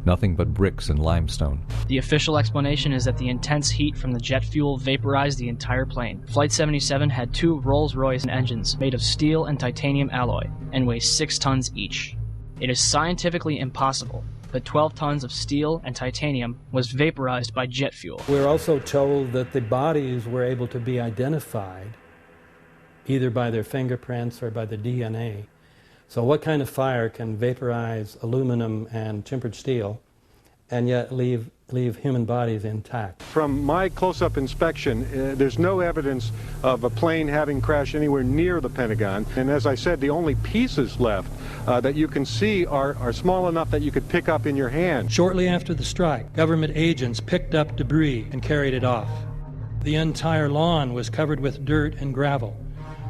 Nothing but bricks and limestone. The official explanation is that the intense heat from the jet fuel vaporized the entire plane. Flight 77 had 2 Rolls-Royce engines made of steel and titanium alloy and weigh 6 tons each. It is scientifically impossible that 12 tons of steel and titanium was vaporized by jet fuel. We're also told that the bodies were able to be identified either by their fingerprints or by the DNA. So what kind of fire can vaporize aluminum and tempered steel and yet leave human bodies intact? From my close-up inspection, there's no evidence of a plane having crashed anywhere near the Pentagon. And as I said, the only pieces left that you can see are small enough that you could pick up in your hand. Shortly after the strike, government agents picked up debris and carried it off. The entire lawn was covered with dirt and gravel,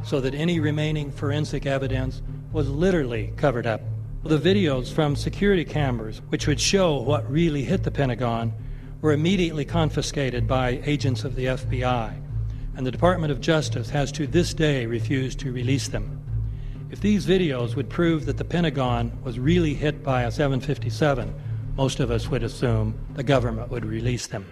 so that any remaining forensic evidence was literally covered up. The videos from security cameras, which would show what really hit the Pentagon, were immediately confiscated by agents of the FBI, and the Department of Justice has to this day refused to release them. If these videos would prove that the Pentagon was really hit by a 757, most of us would assume the government would release them.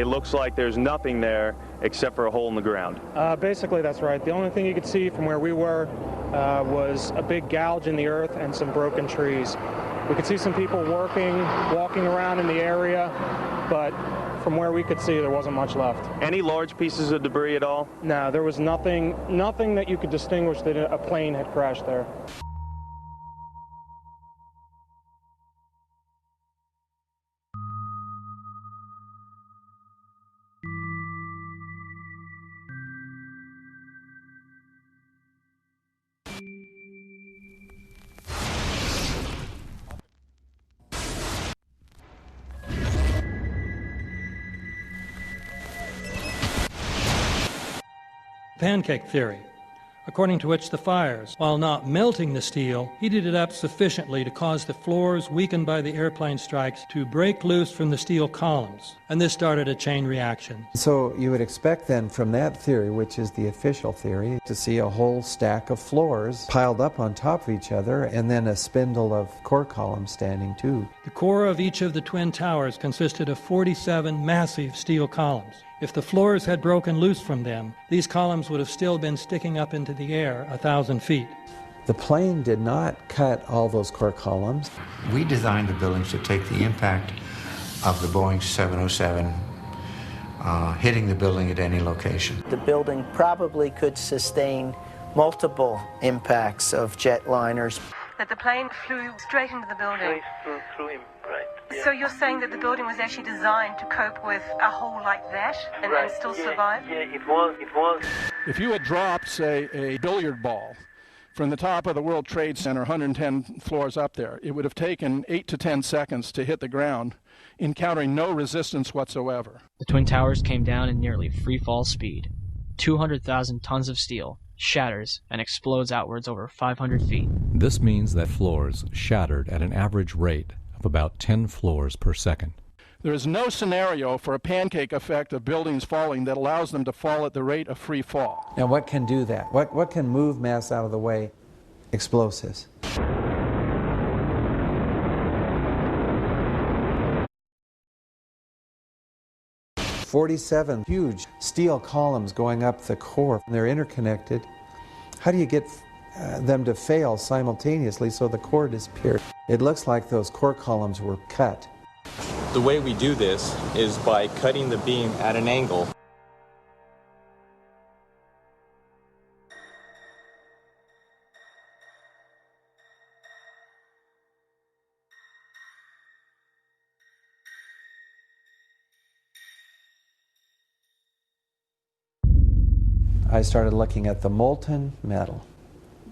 It looks like there's nothing there except for a hole in the ground. Basically, that's right. The only thing you could see from where we were was a big gouge in the earth and some broken trees. We could see some people walking around in the area, but from where we could see, there wasn't much left. Any large pieces of debris at all? No, there was nothing that you could distinguish that a plane had crashed there. Pancake theory, according to which the fires, while not melting the steel, heated it up sufficiently to cause the floors weakened by the airplane strikes to break loose from the steel columns, and this started a chain reaction. So you would expect then from that theory, which is the official theory, to see a whole stack of floors piled up on top of each other and then a spindle of core columns standing too. The core of each of the twin towers consisted of 47 massive steel columns. If the floors had broken loose from them, these columns would have still been sticking up into the air 1,000 feet. The plane did not cut all those core columns. We designed the buildings to take the impact of the Boeing 707 hitting the building at any location. The building probably could sustain multiple impacts of jetliners. That the plane flew straight into the building. Through him, right. Yeah. So you're saying that the building was actually designed to cope with a hole like that and still survive? Yeah, it was. If you had dropped, say, a billiard ball from the top of the World Trade Center, 110 floors up there, it would have taken 8 to 10 seconds to hit the ground encountering no resistance whatsoever. The Twin Towers came down in nearly free-fall speed. 200,000 tons of steel shatters and explodes outwards over 500 feet. This means that floors shattered at an average rate of about 10 floors per second. There is no scenario for a pancake effect of buildings falling that allows them to fall at the rate of free fall. Now what can do that? What can move mass out of the way? Explosives. "47 huge steel columns going up the core. They're interconnected. How do you get them to fail simultaneously so the core disappeared?" It looks like those core columns were cut. The way we do this is by cutting the beam at an angle. I started looking at the molten metal.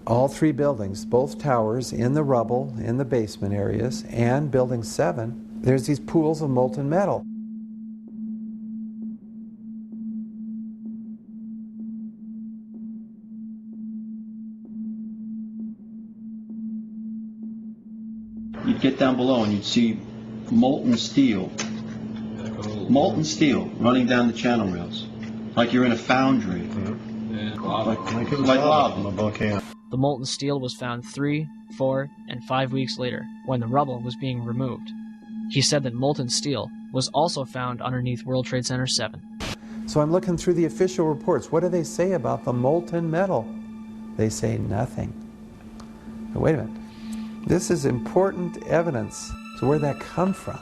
All three buildings, both towers in the rubble, in the basement areas, and Building 7, there's these pools of molten metal. You'd get down below and you'd see molten steel running down the channel rails, like you're in a foundry. Like lava. The molten steel was found 3, 4, and 5 weeks later, when the rubble was being removed. He said that molten steel was also found underneath World Trade Center 7. So I'm looking through the official reports. What do they say about the molten metal? They say nothing. Now, wait a minute. This is important evidence. So where'd that come from?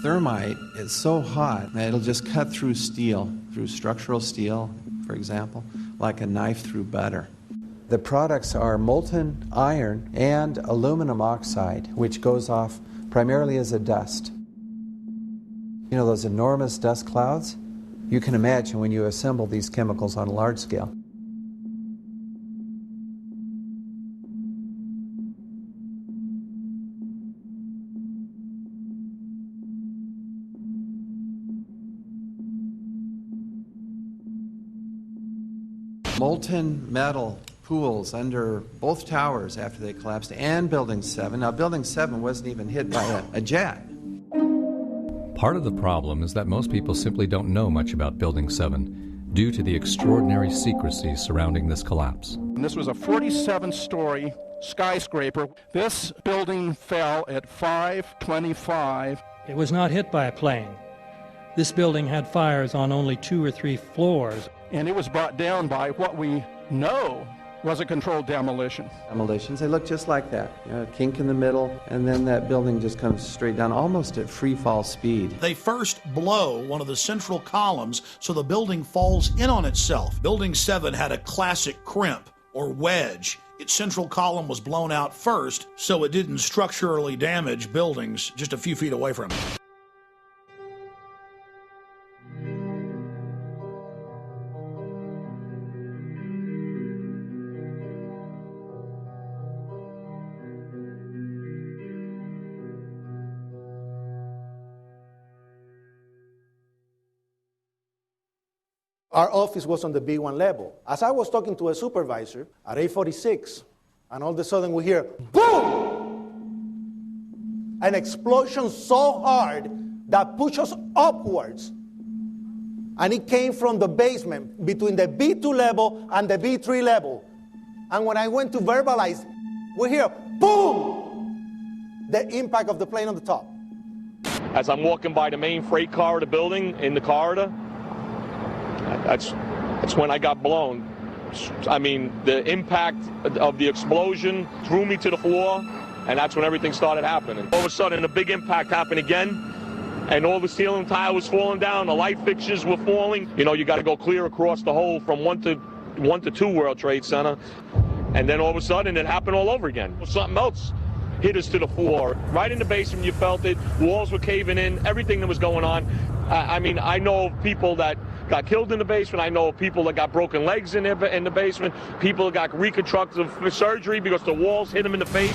Thermite is so hot that it'll just cut through steel, through structural steel, for example, like a knife through butter. The products are molten iron and aluminum oxide, which goes off primarily as a dust. You know those enormous dust clouds? You can imagine when you assemble these chemicals on a large scale. Molten metal pools under both towers after they collapsed, and Building 7. Now, Building 7 wasn't even hit by a jet. Part of the problem is that most people simply don't know much about Building 7 due to the extraordinary secrecy surrounding this collapse. And this was a 47-story skyscraper. This building fell at 5:25. It was not hit by a plane. This building had fires on only 2 or 3 floors. And it was brought down by what we know was a controlled demolition. Demolitions, they look just like that. You know, a kink in the middle, and then that building just comes straight down, almost at free fall speed. They first blow one of the central columns so the building falls in on itself. Building 7 had a classic crimp, or wedge. Its central column was blown out first, so it didn't structurally damage buildings just a few feet away from it. Our office was on the B1 level. As I was talking to a supervisor at 8:46, and all of a sudden we hear, boom! An explosion so hard that pushed us upwards. And it came from the basement between the B2 level and the B3 level. And when I went to verbalize, we hear, boom! The impact of the plane on the top. As I'm walking by the main freight corridor building in the corridor, that's when I got blown. I mean, the impact of the explosion threw me to the floor, and that's when everything started happening. All of a sudden, a big impact happened again, and all the ceiling tile was falling down, the light fixtures were falling. You know, you got to go clear across the whole from 1 to 2 World Trade Center, and then all of a sudden, it happened all over again. Something else hit us to the floor. Right in the basement, you felt it. Walls were caving in, everything that was going on. I mean, I know of people that got killed in the basement. I know of people that got broken legs in the basement. People that got reconstructive surgery because the walls hit them in the face.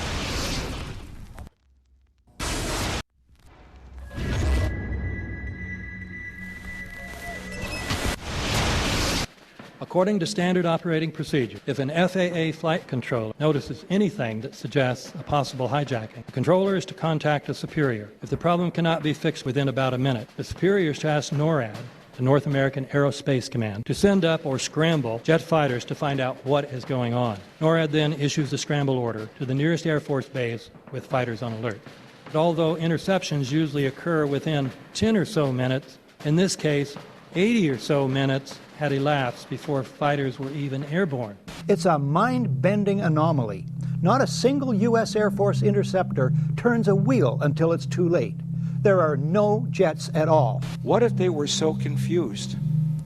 According to standard operating procedure, if an FAA flight controller notices anything that suggests a possible hijacking, the controller is to contact a superior. If the problem cannot be fixed within about a minute, the superior is to ask NORAD, the North American Aerospace Command, to send up or scramble jet fighters to find out what is going on. NORAD then issues a scramble order to the nearest Air Force base with fighters on alert. But although interceptions usually occur within 10 or so minutes, in this case, 80 or so minutes had elapsed before fighters were even airborne. It's a mind-bending anomaly. Not a single U.S. Air Force interceptor turns a wheel until it's too late. There are no jets at all. What if they were so confused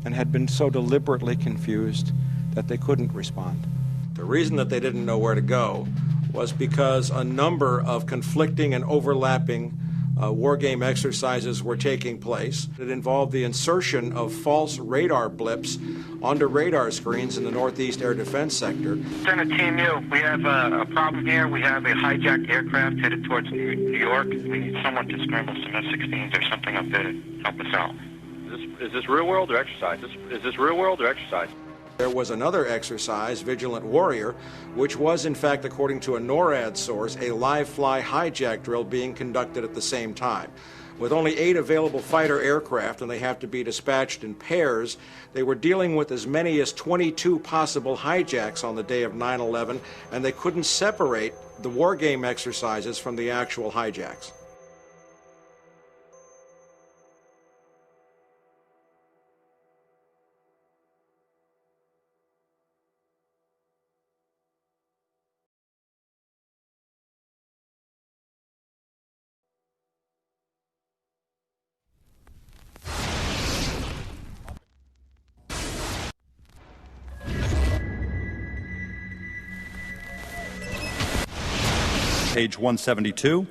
and had been so deliberately confused that they couldn't respond? The reason that they didn't know where to go was because a number of conflicting and overlapping war game exercises were taking place. It involved the insertion of false radar blips onto radar screens in the Northeast Air Defense Sector. Center Team U, we have a problem here. We have a hijacked aircraft headed towards New York. We need someone to scramble some F-16s or something up there to help us out. Is this real world or exercise? Is this real world or exercise? There was another exercise, Vigilant Warrior, which was, in fact, according to a NORAD source, a live-fly hijack drill being conducted at the same time. With only 8 available fighter aircraft, and they have to be dispatched in pairs, they were dealing with as many as 22 possible hijacks on the day of 9/11, and they couldn't separate the war game exercises from the actual hijacks. Page 172.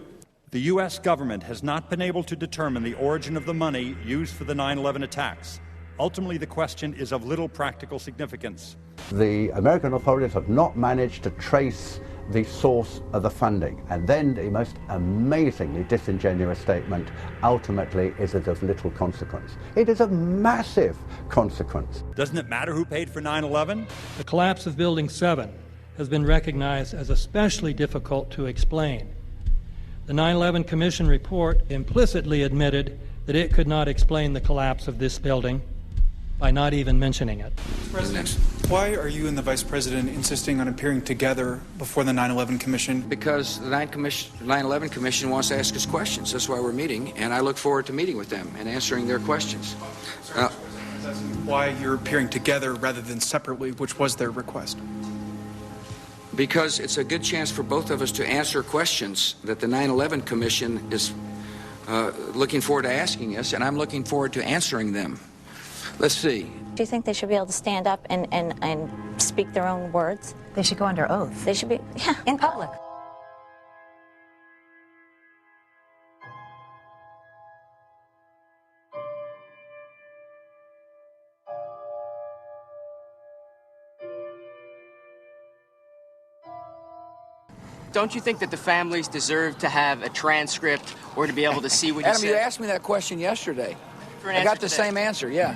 The U.S. government has not been able to determine the origin of the money used for the 9/11 attacks. Ultimately, the question is of little practical significance. The American authorities have not managed to trace the source of the funding. And then the most amazingly disingenuous statement, ultimately, is it of little consequence. It is of massive consequence. Doesn't it matter who paid for 9/11? The collapse of Building 7 has been recognized as especially difficult to explain. The 9/11 Commission report implicitly admitted that it could not explain the collapse of this building by not even mentioning it. President, why are you and the Vice President insisting on appearing together before the 9/11 Commission? Because the 9/11 Commission wants to ask us questions. That's why we're meeting, and I look forward to meeting with them and answering their questions. Why you're appearing together rather than separately, which was their request? Because it's a good chance for both of us to answer questions that the 9/11 Commission is looking forward to asking us, and I'm looking forward to answering them. Let's see. Do you think they should be able to stand up and speak their own words? They should go under oath. They should be, yeah. In public. Don't you think that the families deserve to have a transcript or to be able to see what you Adam, said? you asked me that question yesterday. I got the same answer, yeah.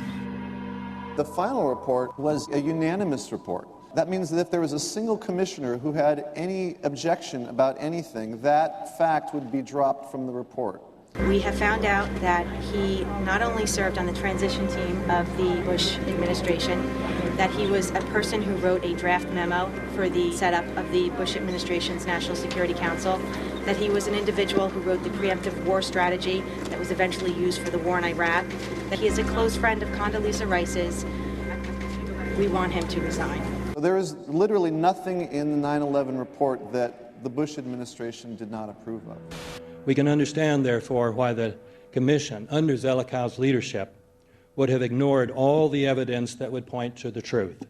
The final report was a unanimous report. That means that if there was a single commissioner who had any objection about anything, that fact would be dropped from the report. We have found out that he not only served on the transition team of the Bush administration, that he was a person who wrote a draft memo for the setup of the Bush administration's National Security Council, that he was an individual who wrote the preemptive war strategy that was eventually used for the war in Iraq, that he is a close friend of Condoleezza Rice's. We want him to resign. There is literally nothing in the 9/11 report that the Bush administration did not approve of. We can understand, therefore, why the Commission, under Zelikow's leadership, would have ignored all the evidence that would point to the truth,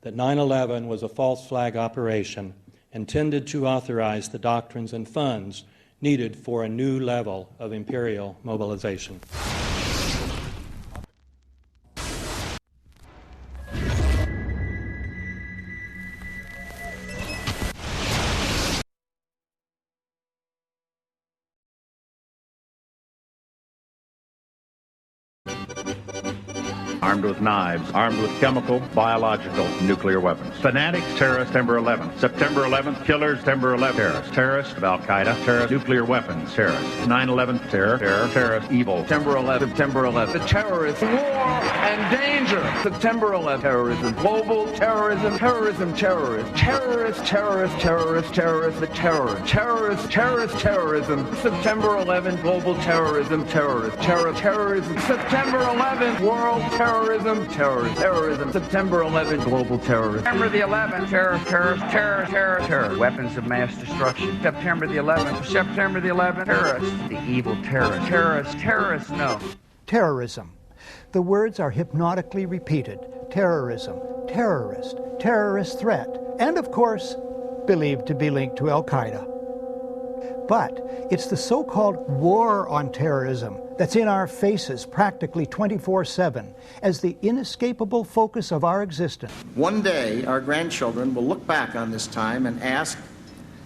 that 9/11 was a false flag operation intended to authorize the doctrines and funds needed for a new level of imperial mobilization. armed with knives, armed with chemical, biological, nuclear weapons. Fanatics, terrorists, September 11th. September 11th, killers, September 11th, terrorists. Terrorists of Al-Qaeda, terrorists, nuclear weapons, terrorists. 9/11, terror, terrorist, evil. September 11th, September 11th. The terrorists, war and danger. September 11th, terrorism, global terrorism, terrorism, terrorists, terrorists, terrorists, terrorists, terrorists, the terror, terrorists, terrorist, terrorism. September 11th, global terrorism, terrorist, terrorism. September 11th, world terrorism, terrorism. September 11th, global terrorism. September the 11th, terror, weapons of mass destruction. September the 11th, terrorists, the evil terrorists, no. Terrorism. The words are hypnotically repeated. Terrorism, terrorist, terrorist threat, and of course, believed to be linked to Al-Qaeda. But it's the so-called war on terrorism that's in our faces practically 24/7 as the inescapable focus of our existence. One day, our grandchildren will look back on this time and ask,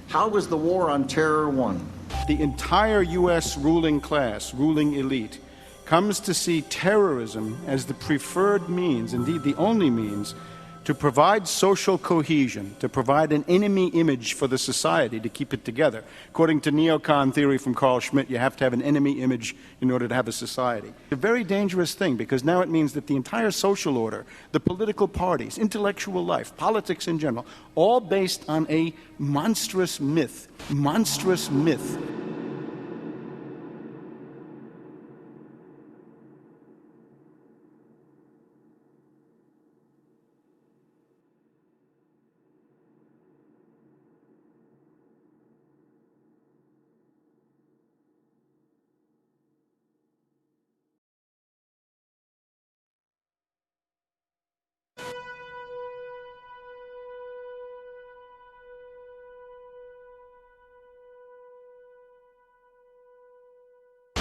how was the war on terror won? The entire U.S. ruling class, ruling elite, comes to see terrorism as the preferred means, indeed the only means, to provide social cohesion, to provide an enemy image for the society to keep it together. According to neocon theory from Carl Schmitt, you have to have an enemy image in order to have a society. It's a very dangerous thing because now it means that the entire social order, the political parties, intellectual life, politics in general, all based on a monstrous myth. Monstrous myth.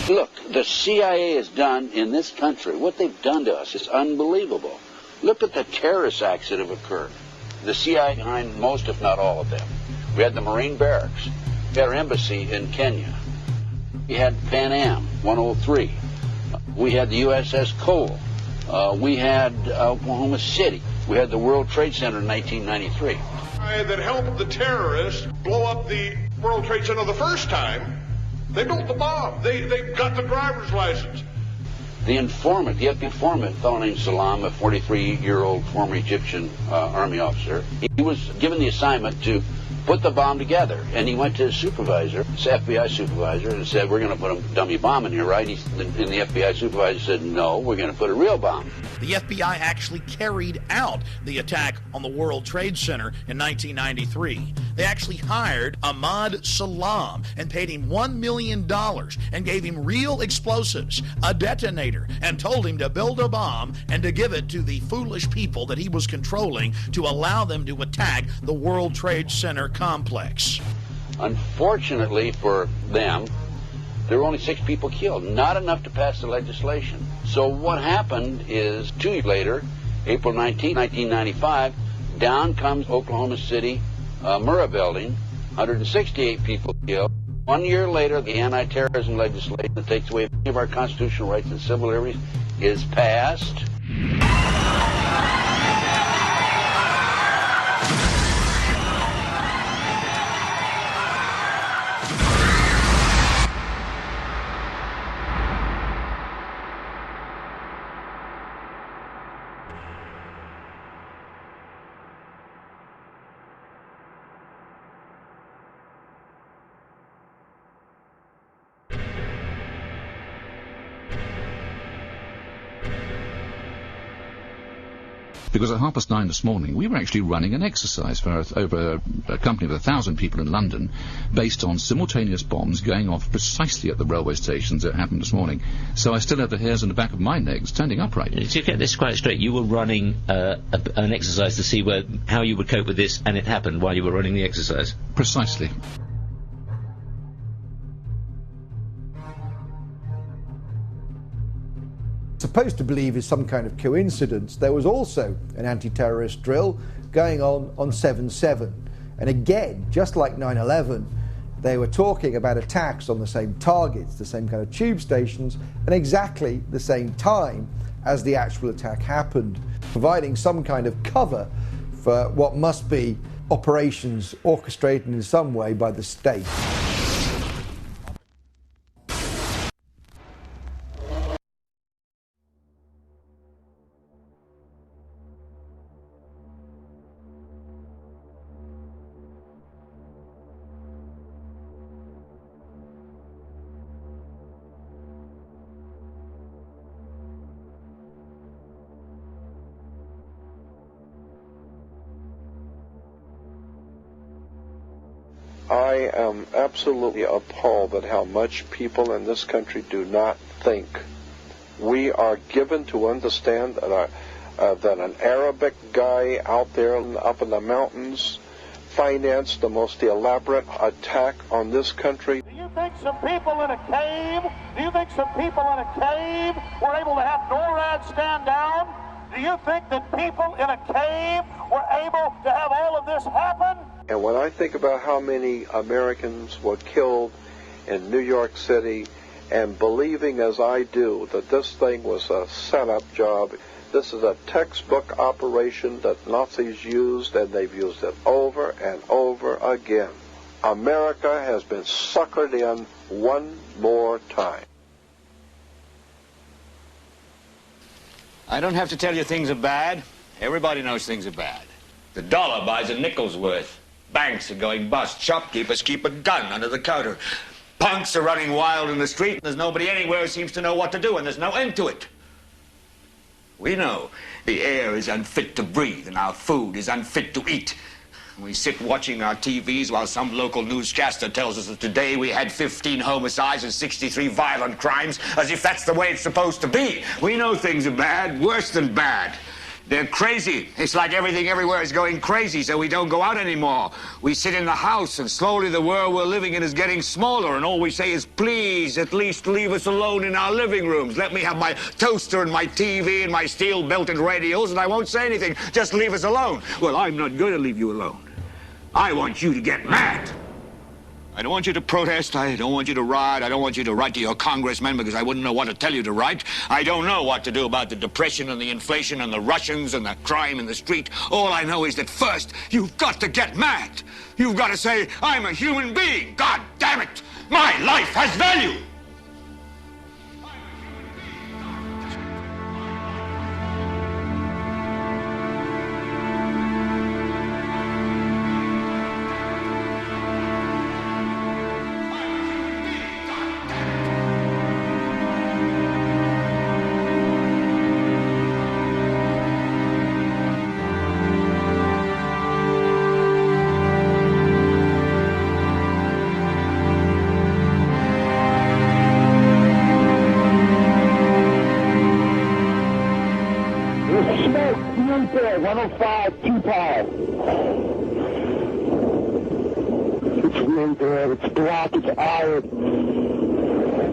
Look, the CIA has done in this country, what they've done to us is unbelievable. Look at the terrorist acts that have occurred. The CIA behind most, if not all of them. We had the Marine barracks. We had our embassy in Kenya. We had Pan Am 103. We had the USS Cole. We had Oklahoma City. We had the World Trade Center in 1993. That helped the terrorists blow up the World Trade Center the first time. They built the bomb. They got the driver's license. The informant, the FBI informant, a fellow named Salam, a 43-year-old former Egyptian army officer, he was given the assignment to put the bomb together. And he went to his supervisor, his FBI supervisor, and said, we're going to put a dummy bomb in here, right? And the FBI supervisor said, no, we're going to put a real bomb. The FBI actually carried out the attack on the World Trade Center in 1993. They actually hired Ahmad Salam and paid him $1 million and gave him real explosives, a detonator, and told him to build a bomb and to give it to the foolish people that he was controlling to allow them to attack the World Trade Center complex. Unfortunately for them, there were only 6 people killed, not enough to pass the legislation. So what happened is 2 years later, April 19, 1995, down comes Oklahoma City Murrah building, 168 people killed. 1 year later, the anti-terrorism legislation that takes away many of our constitutional rights and civil liberties is passed. Because at 9:30 this morning, we were actually running an exercise for over a company of 1,000 people in London, based on simultaneous bombs going off precisely at the railway stations that happened this morning. So I still have the hairs on the back of my neck standing upright. To get this quite straight, you were running an exercise to see how you would cope with this, and it happened while you were running the exercise? Precisely. Supposed to believe is some kind of coincidence, there was also an anti-terrorist drill going on 7/7. And again, just like 9/11, they were talking about attacks on the same targets, the same kind of tube stations, and exactly the same time as the actual attack happened, providing some kind of cover for what must be operations orchestrated in some way by the state. I am absolutely appalled at how much people in this country do not think. We are given to understand that, that an Arabic guy out there up in the mountains financed the most elaborate attack on this country. Do you think some people in a cave, were able to have NORAD stand down? Do you think that people in a cave were able to have all of this happen? And when I think about how many Americans were killed in New York City, and believing as I do that this thing was a setup job, this is a textbook operation that Nazis used, and they've used it over and over again. America has been suckered in one more time. I don't have to tell you things are bad. Everybody knows things are bad. The dollar buys a nickel's worth. Banks are going bust. Shopkeepers keep a gun under the counter. Punks are running wild in the street. There's nobody anywhere who seems to know what to do, and there's no end to it. We know the air is unfit to breathe, and our food is unfit to eat. We sit watching our TVs while some local newscaster tells us that today we had 15 homicides and 63 violent crimes, as if that's the way it's supposed to be. We know things are bad, worse than bad. They're crazy. It's like everything everywhere is going crazy, so we don't go out anymore. We sit in the house, and slowly the world we're living in is getting smaller, and all we say is, please, at least leave us alone in our living rooms. Let me have my toaster and my TV and my steel-belted radios, and I won't say anything. Just leave us alone. Well, I'm not going to leave you alone. I want you to get mad. I don't want you to protest. I don't want you to riot. I don't want you to write to your congressmen because I wouldn't know what to tell you to write. I don't know what to do about the depression and the inflation and the Russians and the crime in the street. All I know is that first, you've got to get mad. You've got to say, I'm a human being. God damn it. My life has value.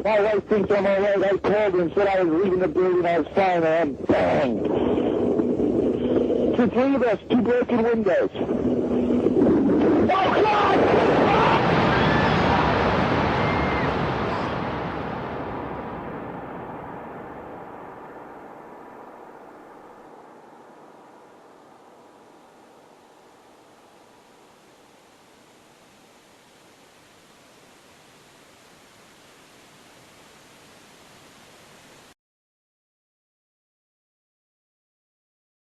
My wife thinks I'm all right. I called her and said I was leaving the building. I was fine, and bang. Two, three of us, two broken windows. Oh, God!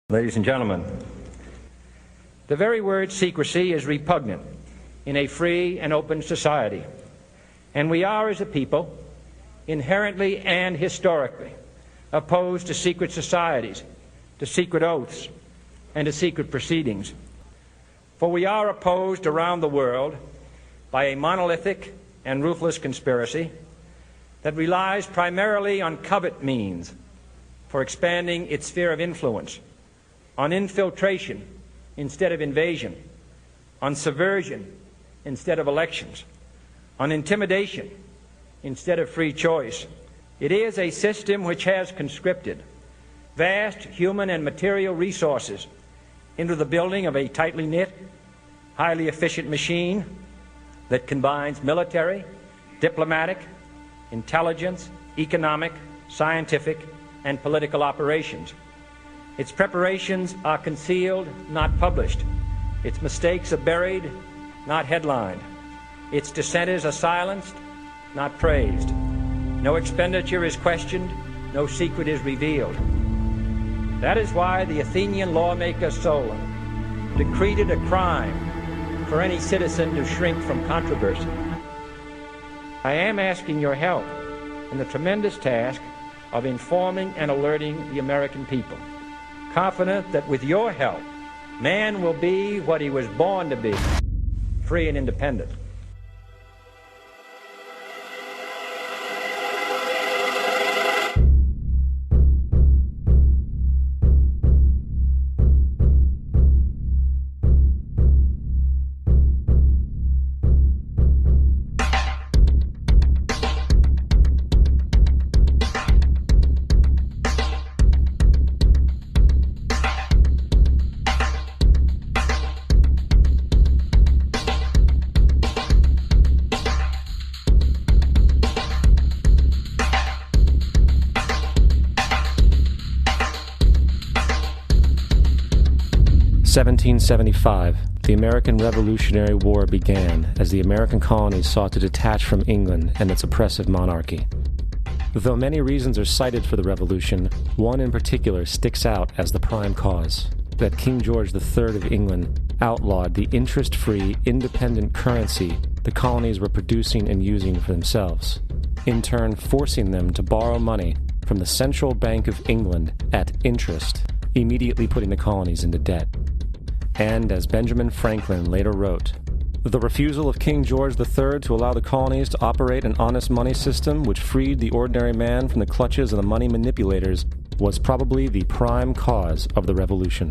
Ladies and gentlemen, the very word secrecy is repugnant in a free and open society, and we are, as a people, inherently and historically opposed to secret societies, to secret oaths, and to secret proceedings. For we are opposed around the world by a monolithic and ruthless conspiracy that relies primarily on covert means for expanding its sphere of influence, on infiltration instead of invasion, on subversion instead of elections, on intimidation instead of free choice. It is a system which has conscripted vast human and material resources into the building of a tightly knit, highly efficient machine that combines military, diplomatic, intelligence, economic, scientific, and political operations. Its preparations are concealed, not published. Its mistakes are buried, not headlined. Its dissenters are silenced, not praised. No expenditure is questioned, no secret is revealed. That is why the Athenian lawmaker Solon decreed it a crime for any citizen to shrink from controversy. I am asking your help in the tremendous task of informing and alerting the American people, confident that with your help, man will be what he was born to be, free and independent. In 1775, the American Revolutionary War began as the American colonies sought to detach from England and its oppressive monarchy. Though many reasons are cited for the revolution, one in particular sticks out as the prime cause: that King George III of England outlawed the interest-free, independent currency the colonies were producing and using for themselves, in turn forcing them to borrow money from the Central Bank of England at interest, immediately putting the colonies into debt. And, as Benjamin Franklin later wrote, the refusal of King George III to allow the colonies to operate an honest money system which freed the ordinary man from the clutches of the money manipulators was probably the prime cause of the revolution.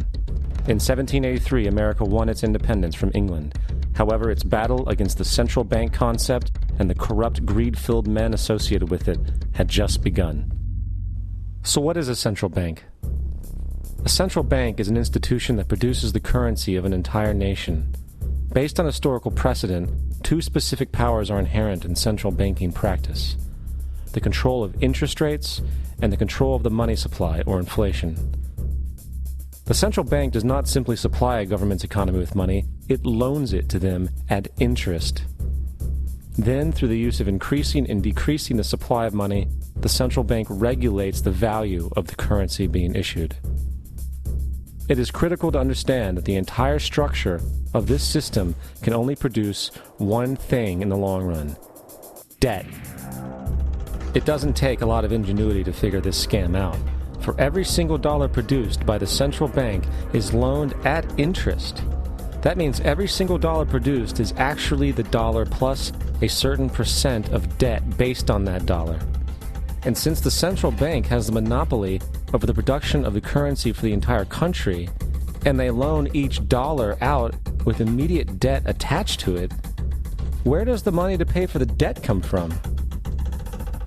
In 1783, America won its independence from England. However, its battle against the central bank concept and the corrupt, greed-filled men associated with it had just begun. So what is a central bank? A central bank is an institution that produces the currency of an entire nation. Based on historical precedent, two specific powers are inherent in central banking practice: the control of interest rates and the control of the money supply, or inflation. The central bank does not simply supply a government's economy with money, it loans it to them at interest. Then, through the use of increasing and decreasing the supply of money, the central bank regulates the value of the currency being issued. It is critical to understand that the entire structure of this system can only produce one thing in the long run: debt. It doesn't take a lot of ingenuity to figure this scam out. For every single dollar produced by the central bank is loaned at interest. That means every single dollar produced is actually the dollar plus a certain percent of debt based on that dollar. And since the central bank has the monopoly over the production of the currency for the entire country, and they loan each dollar out with immediate debt attached to it, where does the money to pay for the debt come from?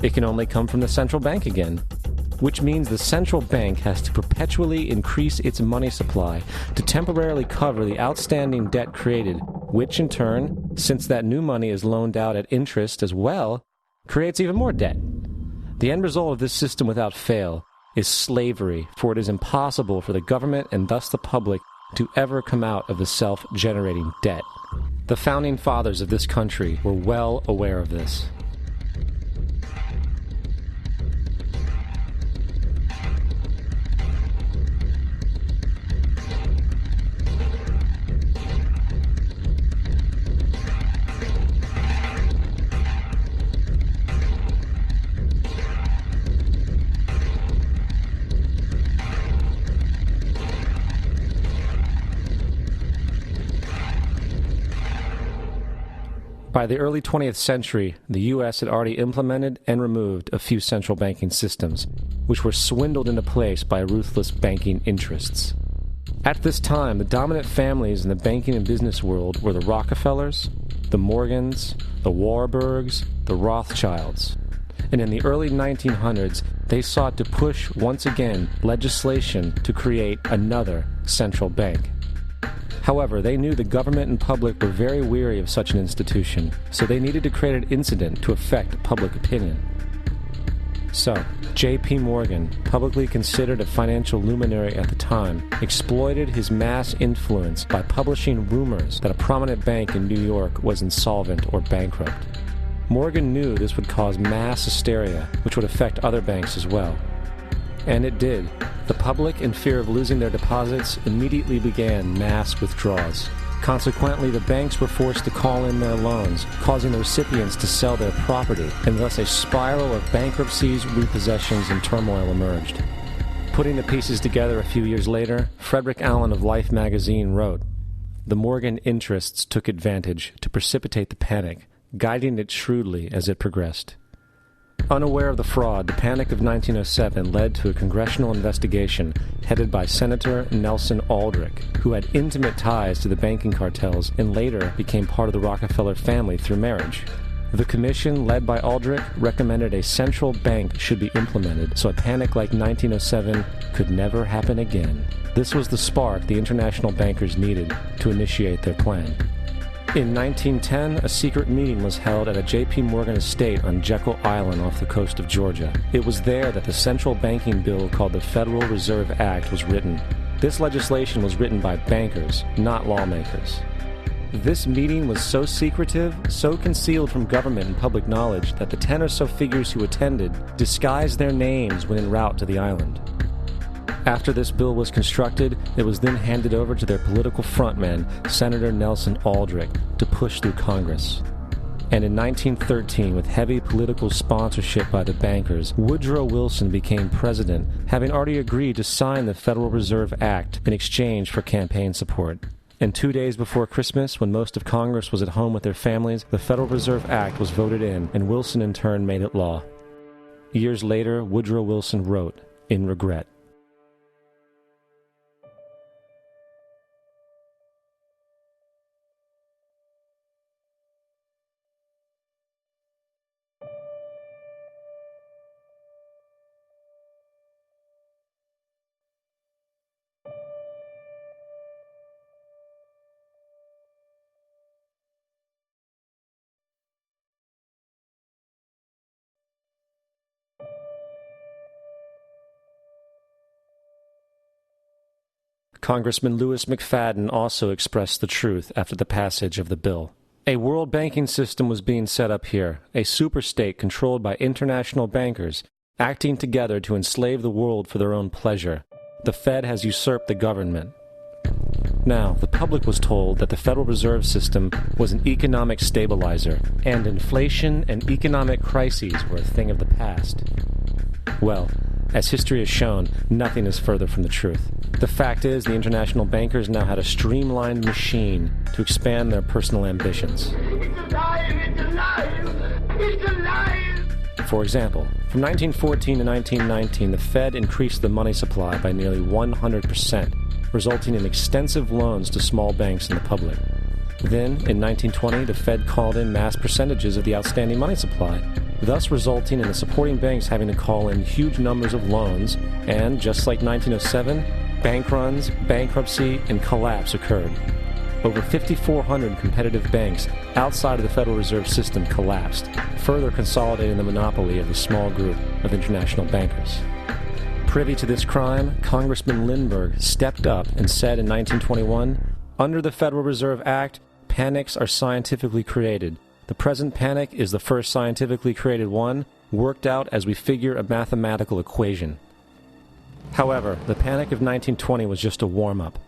It can only come from the central bank again, which means the central bank has to perpetually increase its money supply to temporarily cover the outstanding debt created, which in turn, since that new money is loaned out at interest as well, creates even more debt. The end result of this system without fail is slavery, for it is impossible for the government and thus the public to ever come out of the self-generating debt. The founding fathers of this country were well aware of this. By the early 20th century, the U.S. had already implemented and removed a few central banking systems, which were swindled into place by ruthless banking interests. At this time, the dominant families in the banking and business world were the Rockefellers, the Morgans, the Warburgs, the Rothschilds. And in the early 1900s, they sought to push, once again, legislation to create another central bank. However, they knew the government and public were very weary of such an institution, so they needed to create an incident to affect public opinion. So, J.P. Morgan, publicly considered a financial luminary at the time, exploited his mass influence by publishing rumors that a prominent bank in New York was insolvent or bankrupt. Morgan knew this would cause mass hysteria, which would affect other banks as well. And it did. The public, in fear of losing their deposits, immediately began mass withdrawals. Consequently, the banks were forced to call in their loans, causing the recipients to sell their property, and thus a spiral of bankruptcies, repossessions, and turmoil emerged. Putting the pieces together a few years later, Frederick Allen of Life magazine wrote, "The Morgan interests took advantage to precipitate the panic, guiding it shrewdly as it progressed." Unaware of the fraud, the Panic of 1907 led to a congressional investigation headed by Senator Nelson Aldrich, who had intimate ties to the banking cartels and later became part of the Rockefeller family through marriage. The commission, led by Aldrich, recommended a central bank should be implemented so a panic like 1907 could never happen again. This was the spark the international bankers needed to initiate their plan. In 1910, a secret meeting was held at a J.P. Morgan estate on Jekyll Island off the coast of Georgia. It was there that the central banking bill called the Federal Reserve Act was written. This legislation was written by bankers, not lawmakers. This meeting was so secretive, so concealed from government and public knowledge that the 10 or so figures who attended disguised their names when en route to the island. After this bill was constructed, it was then handed over to their political frontman, Senator Nelson Aldrich, to push through Congress. And in 1913, with heavy political sponsorship by the bankers, Woodrow Wilson became president, having already agreed to sign the Federal Reserve Act in exchange for campaign support. And 2 days before Christmas, when most of Congress was at home with their families, the Federal Reserve Act was voted in, and Wilson in turn made it law. Years later, Woodrow Wilson wrote, in regret, Congressman Louis McFadden also expressed the truth after the passage of the bill. A world banking system was being set up here, a superstate controlled by international bankers, acting together to enslave the world for their own pleasure. The Fed has usurped the government. Now, the public was told that the Federal Reserve System was an economic stabilizer, and inflation and economic crises were a thing of the past. Well, as history has shown, nothing is further from the truth. The fact is, the international bankers now had a streamlined machine to expand their personal ambitions. It's alive! It's alive! It's alive! For example, from 1914 to 1919, the Fed increased the money supply by nearly 100%, resulting in extensive loans to small banks and the public. Then, in 1920, the Fed called in mass percentages of the outstanding money supply, thus resulting in the supporting banks having to call in huge numbers of loans, and, just like 1907, bank runs, bankruptcy, and collapse occurred. Over 5,400 competitive banks outside of the Federal Reserve System collapsed, further consolidating the monopoly of the small group of international bankers. Privy to this crime, Congressman Lindbergh stepped up and said in 1921, "Under the Federal Reserve Act, panics are scientifically created. The present panic is the first scientifically created one, worked out as we figure a mathematical equation." However, the Panic of 1920 was just a warm-up.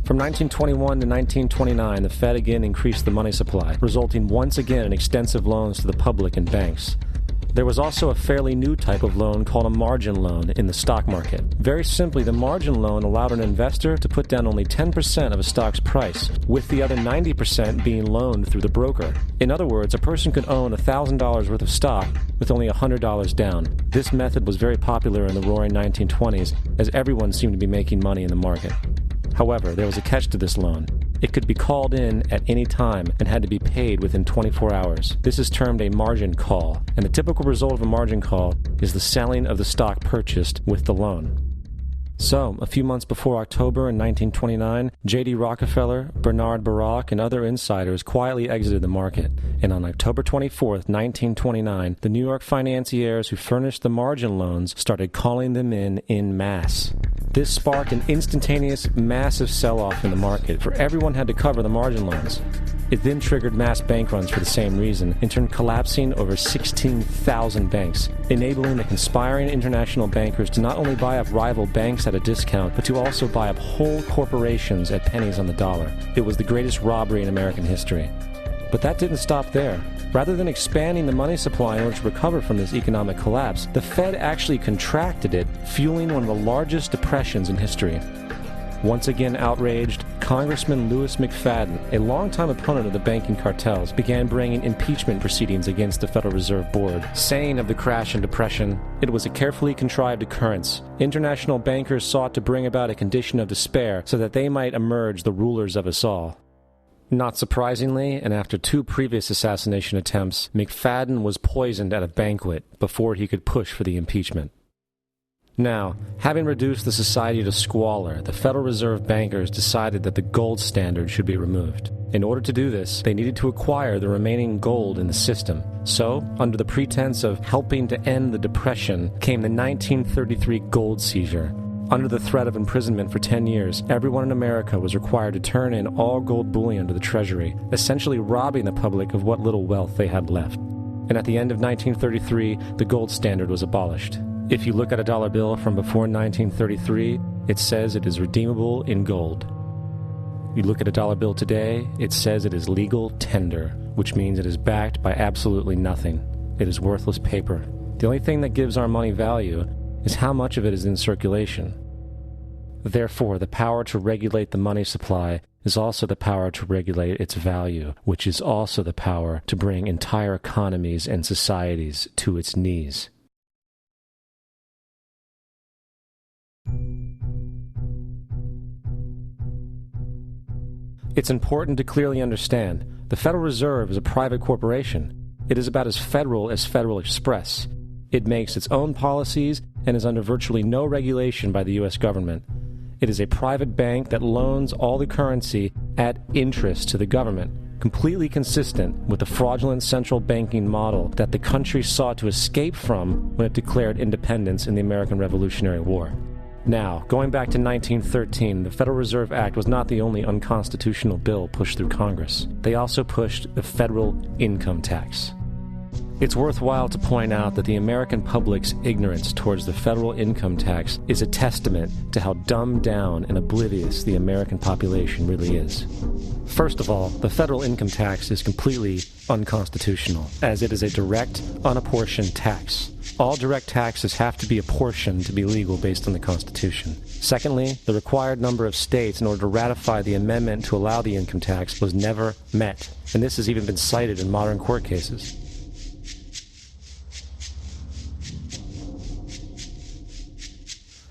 From 1921 to 1929, the Fed again increased the money supply, resulting once again in extensive loans to the public and banks. There was also a fairly new type of loan called a margin loan in the stock market. Very simply, the margin loan allowed an investor to put down only 10% of a stock's price, with the other 90% being loaned through the broker. In other words, a person could own $1,000 worth of stock with only $100 down. This method was very popular in the roaring 1920s, as everyone seemed to be making money in the market. However, there was a catch to this loan. It could be called in at any time and had to be paid within 24 hours. This is termed a margin call, and the typical result of a margin call is the selling of the stock purchased with the loan. So, a few months before October in 1929, J.D. Rockefeller, Bernard Baruch, and other insiders quietly exited the market. And on October 24th, 1929, the New York financiers who furnished the margin loans started calling them in masse. This sparked an instantaneous, massive sell-off in the market, for everyone had to cover the margin loans. It then triggered mass bank runs for the same reason, in turn collapsing over 16,000 banks, enabling the conspiring international bankers to not only buy up rival banks at a discount, but to also buy up whole corporations at pennies on the dollar. It was the greatest robbery in American history. But that didn't stop there. Rather than expanding the money supply in order to recover from this economic collapse, the Fed actually contracted it, fueling one of the largest depressions in history. Once again outraged, Congressman Louis McFadden, a longtime opponent of the banking cartels, began bringing impeachment proceedings against the Federal Reserve Board, saying of the crash and depression, it was a carefully contrived occurrence. International bankers sought to bring about a condition of despair so that they might emerge the rulers of us all. Not surprisingly, and after 2 previous assassination attempts, McFadden was poisoned at a banquet before he could push for the impeachment. Now, having reduced the society to squalor, the Federal Reserve bankers decided that the gold standard should be removed. In order to do this, they needed to acquire the remaining gold in the system. So, under the pretense of helping to end the Depression, came the 1933 gold seizure. Under the threat of imprisonment for 10 years, everyone in America was required to turn in all gold bullion to the Treasury, essentially robbing the public of what little wealth they had left. And at the end of 1933, the gold standard was abolished. If you look at a dollar bill from before 1933, it says it is redeemable in gold. You look at a dollar bill today, it says it is legal tender, which means it is backed by absolutely nothing. It is worthless paper. The only thing that gives our money value is how much of it is in circulation. Therefore, the power to regulate the money supply is also the power to regulate its value, which is also the power to bring entire economies and societies to its knees. It's important to clearly understand, the Federal Reserve is a private corporation. It is about as Federal Express. It makes its own policies and is under virtually no regulation by the U.S. government. It is a private bank that loans all the currency at interest to the government, completely consistent with the fraudulent central banking model that the country sought to escape from when it declared independence in the American Revolutionary War. Now, going back to 1913, the Federal Reserve Act was not the only unconstitutional bill pushed through Congress. They also pushed the federal income tax. It's worthwhile to point out that the American public's ignorance towards the federal income tax is a testament to how dumbed down and oblivious the American population really is. First of all, the federal income tax is completely unconstitutional, as it is a direct, unapportioned tax. All direct taxes have to be apportioned to be legal based on the Constitution. Secondly, the required number of states in order to ratify the amendment to allow the income tax was never met, and this has even been cited in modern court cases.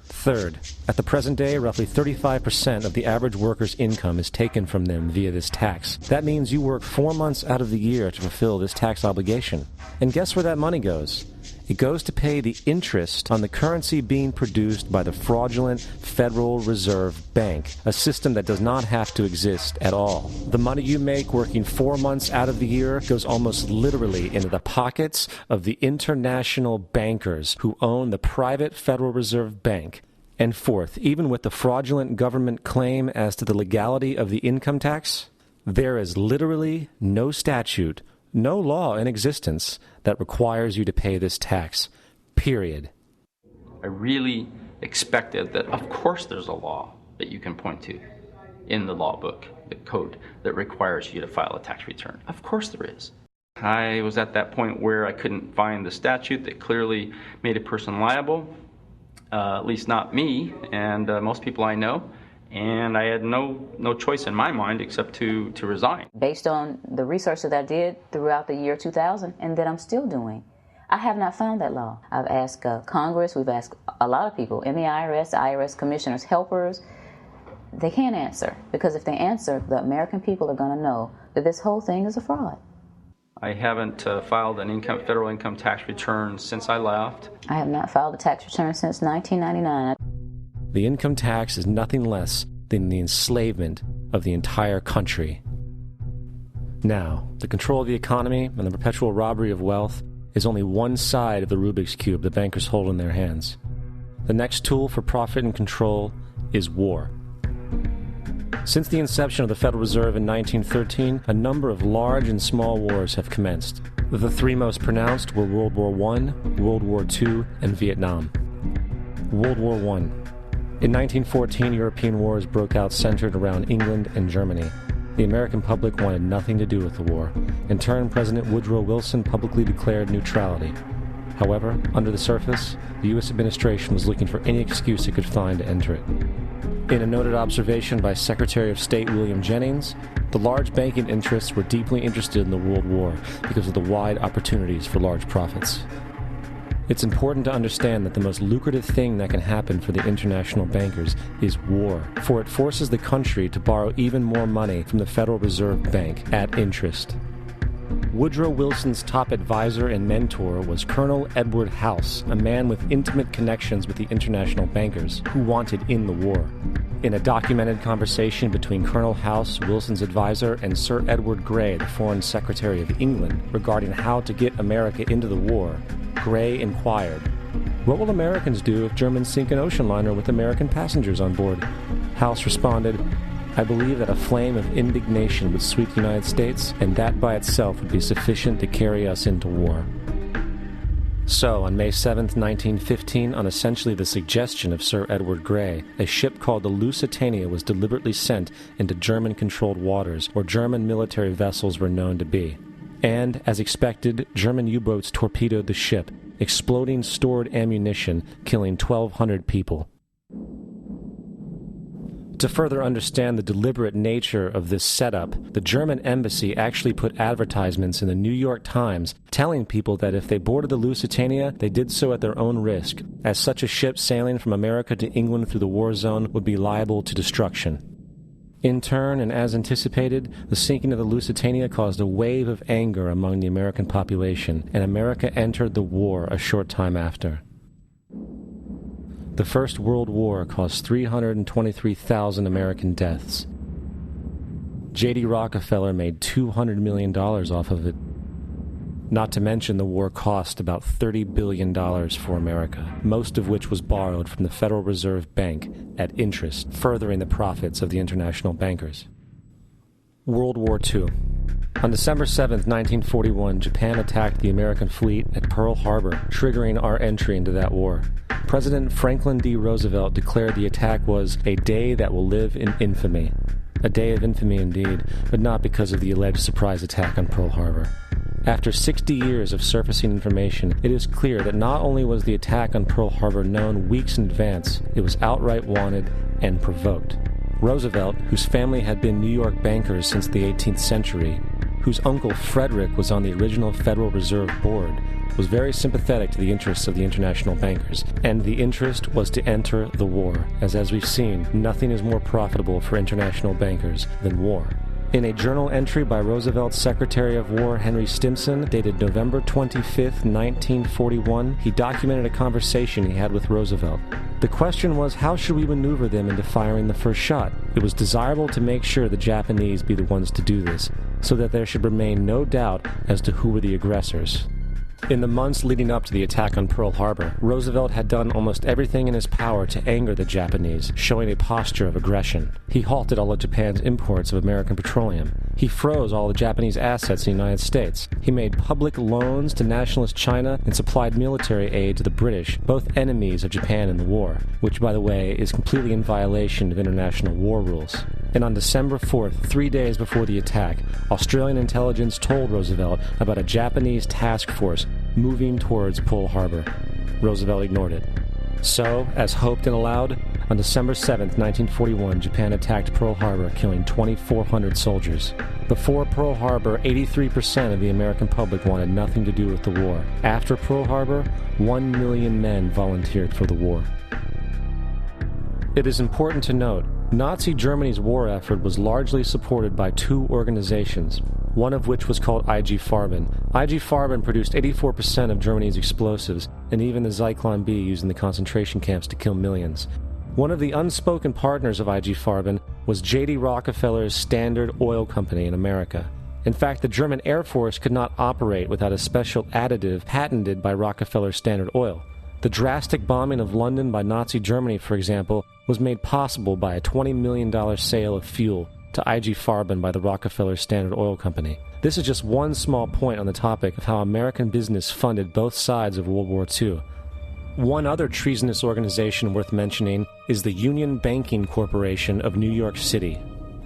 Third, at the present day, roughly 35% of the average worker's income is taken from them via this tax. That means you work 4 months out of the year to fulfill this tax obligation. And guess where that money goes? It goes to pay the interest on the currency being produced by the fraudulent Federal Reserve Bank, a system that does not have to exist at all. The money you make working 4 months out of the year goes almost literally into the pockets of the international bankers who own the private Federal Reserve Bank. And fourth, even with the fraudulent government claim as to the legality of the income tax, there is literally no statute, no law in existence that requires you to pay this tax, period. I really expected that, of course, there's a law that you can point to in the law book, the code, that requires you to file a tax return. Of course there is. I was at that point where I couldn't find the statute that clearly made a person liable, at least not me and most people I know, and I had no choice in my mind except to resign. Based on the research that I did throughout the year 2000 and that I'm still doing, I have not found that law. I've asked Congress, we've asked a lot of people in the IRS commissioners, helpers. They can't answer, because if they answer, the American people are going to know that this whole thing is a fraud. I haven't filed an federal income tax return since I left. I have not filed a tax return since 1999. The income tax is nothing less than the enslavement of the entire country. Now, the control of the economy and the perpetual robbery of wealth is only one side of the Rubik's Cube the bankers hold in their hands. The next tool for profit and control is war. Since the inception of the Federal Reserve in 1913, a number of large and small wars have commenced. The three most pronounced were World War I, World War II, and Vietnam. World War I. In 1914, European wars broke out centered around England and Germany. The American public wanted nothing to do with the war. In turn, President Woodrow Wilson publicly declared neutrality. However, under the surface, the U.S. administration was looking for any excuse it could find to enter it. In a noted observation by Secretary of State William Jennings, the large banking interests were deeply interested in the World War because of the wide opportunities for large profits. It's important to understand that the most lucrative thing that can happen for the international bankers is war, for it forces the country to borrow even more money from the Federal Reserve Bank at interest. Woodrow Wilson's top advisor and mentor was Colonel Edward House, a man with intimate connections with the international bankers who wanted in the war. In a documented conversation between Colonel House, Wilson's advisor, and Sir Edward Grey, the Foreign Secretary of England, regarding how to get America into the war, Grey inquired, "What will Americans do if Germans sink an ocean liner with American passengers on board?" House responded, "I believe that a flame of indignation would sweep the United States, and that by itself would be sufficient to carry us into war." So, on May 7, 1915, on essentially the suggestion of Sir Edward Grey, a ship called the Lusitania was deliberately sent into German-controlled waters, where German military vessels were known to be. And, as expected, German U-boats torpedoed the ship, exploding stored ammunition, killing 1,200 people. To further understand the deliberate nature of this setup, the German embassy actually put advertisements in the New York Times telling people that if they boarded the Lusitania, they did so at their own risk, as such a ship sailing from America to England through the war zone would be liable to destruction. In turn, and as anticipated, the sinking of the Lusitania caused a wave of anger among the American population, and America entered the war a short time after. The First World War caused 323,000 American deaths. J.D. Rockefeller made $200 million off of it. Not to mention the war cost about $30 billion for America, most of which was borrowed from the Federal Reserve Bank at interest, furthering the profits of the international bankers. World War II. On December 7, 1941, Japan attacked the American fleet at Pearl Harbor, triggering our entry into that war. President Franklin D. Roosevelt declared the attack was a day that will live in infamy. A day of infamy indeed, but not because of the alleged surprise attack on Pearl Harbor. After 60 years of surfacing information, it is clear that not only was the attack on Pearl Harbor known weeks in advance, it was outright wanted and provoked. Roosevelt, whose family had been New York bankers since the 18th century, whose uncle Frederick was on the original Federal Reserve Board, was very sympathetic to the interests of the international bankers, and the interest was to enter the war, as we've seen, nothing is more profitable for international bankers than war. In a journal entry by Roosevelt's Secretary of War Henry Stimson, dated November 25, 1941, he documented a conversation he had with Roosevelt. The question was, how should we maneuver them into firing the first shot? It was desirable to make sure the Japanese be the ones to do this, so that there should remain no doubt as to who were the aggressors. In the months leading up to the attack on Pearl Harbor, Roosevelt had done almost everything in his power to anger the Japanese, showing a posture of aggression. He halted all of Japan's imports of American petroleum. He froze all the Japanese assets in the United States. He made public loans to nationalist China and supplied military aid to the British, both enemies of Japan in the war, which, by the way, is completely in violation of international war rules. And on December 4th, 3 days before the attack, Australian intelligence told Roosevelt about a Japanese task force moving towards Pearl Harbor. Roosevelt ignored it. So, as hoped and allowed, on December 7th, 1941, Japan attacked Pearl Harbor, killing 2,400 soldiers. Before Pearl Harbor, 83% of the American public wanted nothing to do with the war. After Pearl Harbor, 1 million men volunteered for the war. It is important to note, Nazi Germany's war effort was largely supported by two organizations, one of which was called IG Farben. IG Farben produced 84% of Germany's explosives, and even the Zyklon B used in the concentration camps to kill millions. One of the unspoken partners of IG Farben was J.D. Rockefeller's Standard Oil Company in America. In fact, the German Air Force could not operate without a special additive patented by Rockefeller Standard Oil. The drastic bombing of London by Nazi Germany, for example, was made possible by a $20 million sale of fuel to IG Farben by the Rockefeller Standard Oil Company. This is just one small point on the topic of how American business funded both sides of World War II. One other treasonous organization worth mentioning is the Union Banking Corporation of New York City.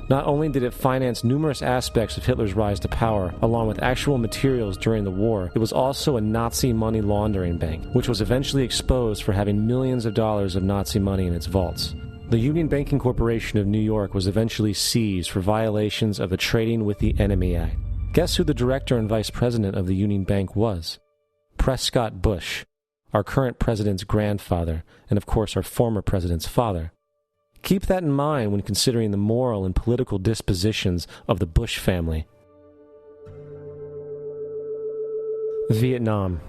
Not only did it finance numerous aspects of Hitler's rise to power, along with actual materials during the war, it was also a Nazi money laundering bank, which was eventually exposed for having millions of dollars of Nazi money in its vaults. The Union Banking Corporation of New York was eventually seized for violations of the Trading with the Enemy Act. Guess who the director and vice president of the Union Bank was? Prescott Bush, our current president's grandfather, and of course our former president's father. Keep that in mind when considering the moral and political dispositions of the Bush family. Vietnam.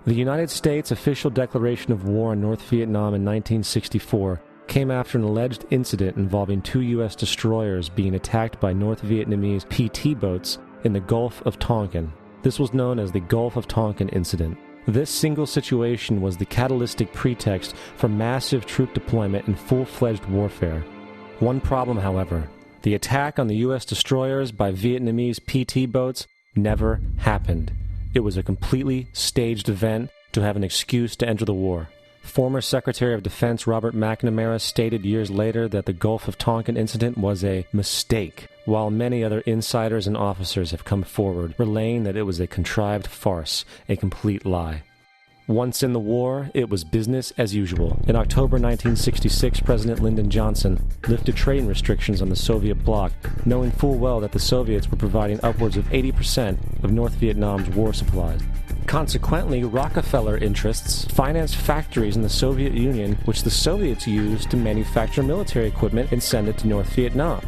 The United States' official declaration of war on North Vietnam in 1964 came after an alleged incident involving 2 U.S. destroyers being attacked by North Vietnamese PT boats in the Gulf of Tonkin. This was known as the Gulf of Tonkin Incident. This single situation was the catalytic pretext for massive troop deployment and full-fledged warfare. One problem, however, the attack on the U.S. destroyers by Vietnamese PT boats never happened. It was a completely staged event to have an excuse to enter the war. Former Secretary of Defense Robert McNamara stated years later that the Gulf of Tonkin incident was a mistake, while many other insiders and officers have come forward, relaying that it was a contrived farce, a complete lie. Once in the war, it was business as usual. In October 1966, President Lyndon Johnson lifted trading restrictions on the Soviet bloc, knowing full well that the Soviets were providing upwards of 80% of North Vietnam's war supplies. Consequently, Rockefeller interests financed factories in the Soviet Union, which the Soviets used to manufacture military equipment and send it to North Vietnam.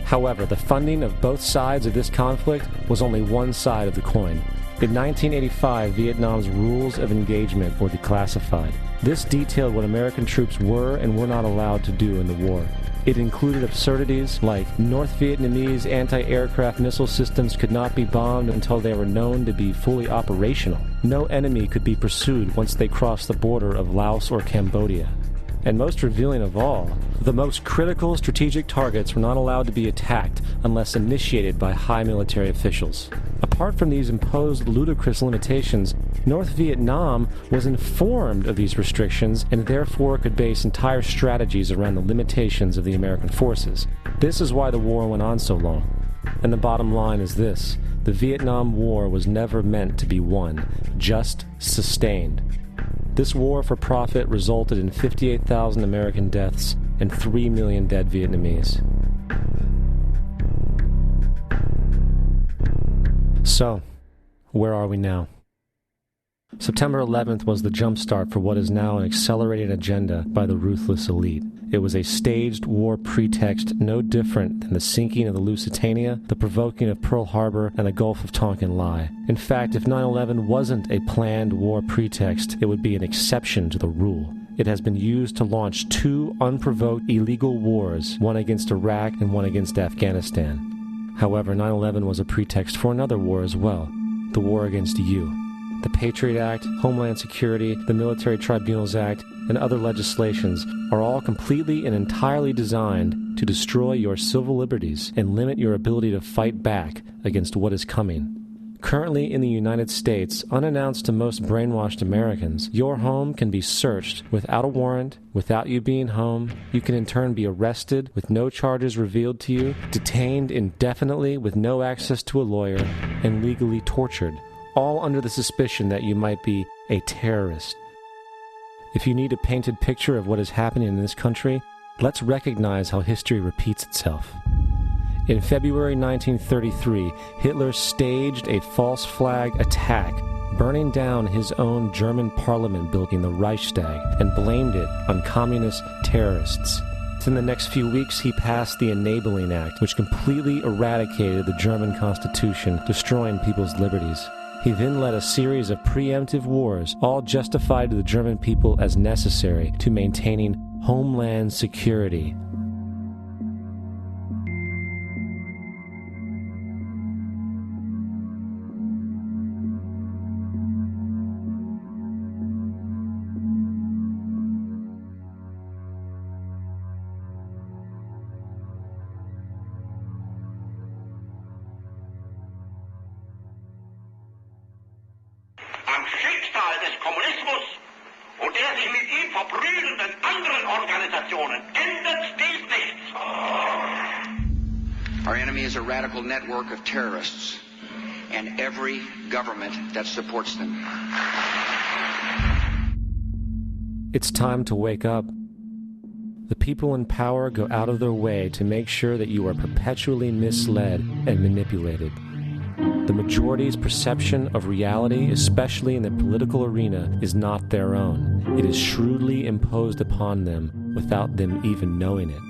However, the funding of both sides of this conflict was only one side of the coin. In 1985, Vietnam's rules of engagement were declassified. This detailed what American troops were and were not allowed to do in the war. It included absurdities like North Vietnamese anti-aircraft missile systems could not be bombed until they were known to be fully operational. No enemy could be pursued once they crossed the border of Laos or Cambodia. And most revealing of all, the most critical strategic targets were not allowed to be attacked unless initiated by high military officials. Apart from these imposed ludicrous limitations, North Vietnam was informed of these restrictions and therefore could base entire strategies around the limitations of the American forces. This is why the war went on so long. And the bottom line is this: the Vietnam War was never meant to be won, just sustained. This war for profit resulted in 58,000 American deaths and 3 million dead Vietnamese. So, where are we now? September 11th was the jumpstart for what is now an accelerated agenda by the ruthless elite. It was a staged war pretext no different than the sinking of the Lusitania, the provoking of Pearl Harbor, and the Gulf of Tonkin lie. In fact, if 9/11 wasn't a planned war pretext, it would be an exception to the rule. It has been used to launch 2 unprovoked illegal wars, one against Iraq and one against Afghanistan. However, 9/11 was a pretext for another war as well, the war against you. The Patriot Act, Homeland Security, the Military Tribunals Act, and other legislations are all completely and entirely designed to destroy your civil liberties and limit your ability to fight back against what is coming. Currently in the United States, unannounced to most brainwashed Americans, your home can be searched without a warrant, without you being home. You can in turn be arrested with no charges revealed to you, detained indefinitely with no access to a lawyer, and legally tortured, all under the suspicion that you might be a terrorist. If you need a painted picture of what is happening in this country, let's recognize how history repeats itself. In February 1933, Hitler staged a false flag attack, burning down his own German parliament building, the Reichstag, and blamed it on communist terrorists. In the next few weeks, he passed the Enabling Act, which completely eradicated the German Constitution, destroying people's liberties. He then led a series of preemptive wars, all justified to the German people as necessary to maintaining Homeland Security. Our enemy is a radical network of terrorists and every government that supports them. It's time to wake up. The people in power go out of their way to make sure that you are perpetually misled and manipulated. The majority's perception of reality, especially in the political arena, is not their own. It is shrewdly imposed upon them without them even knowing it.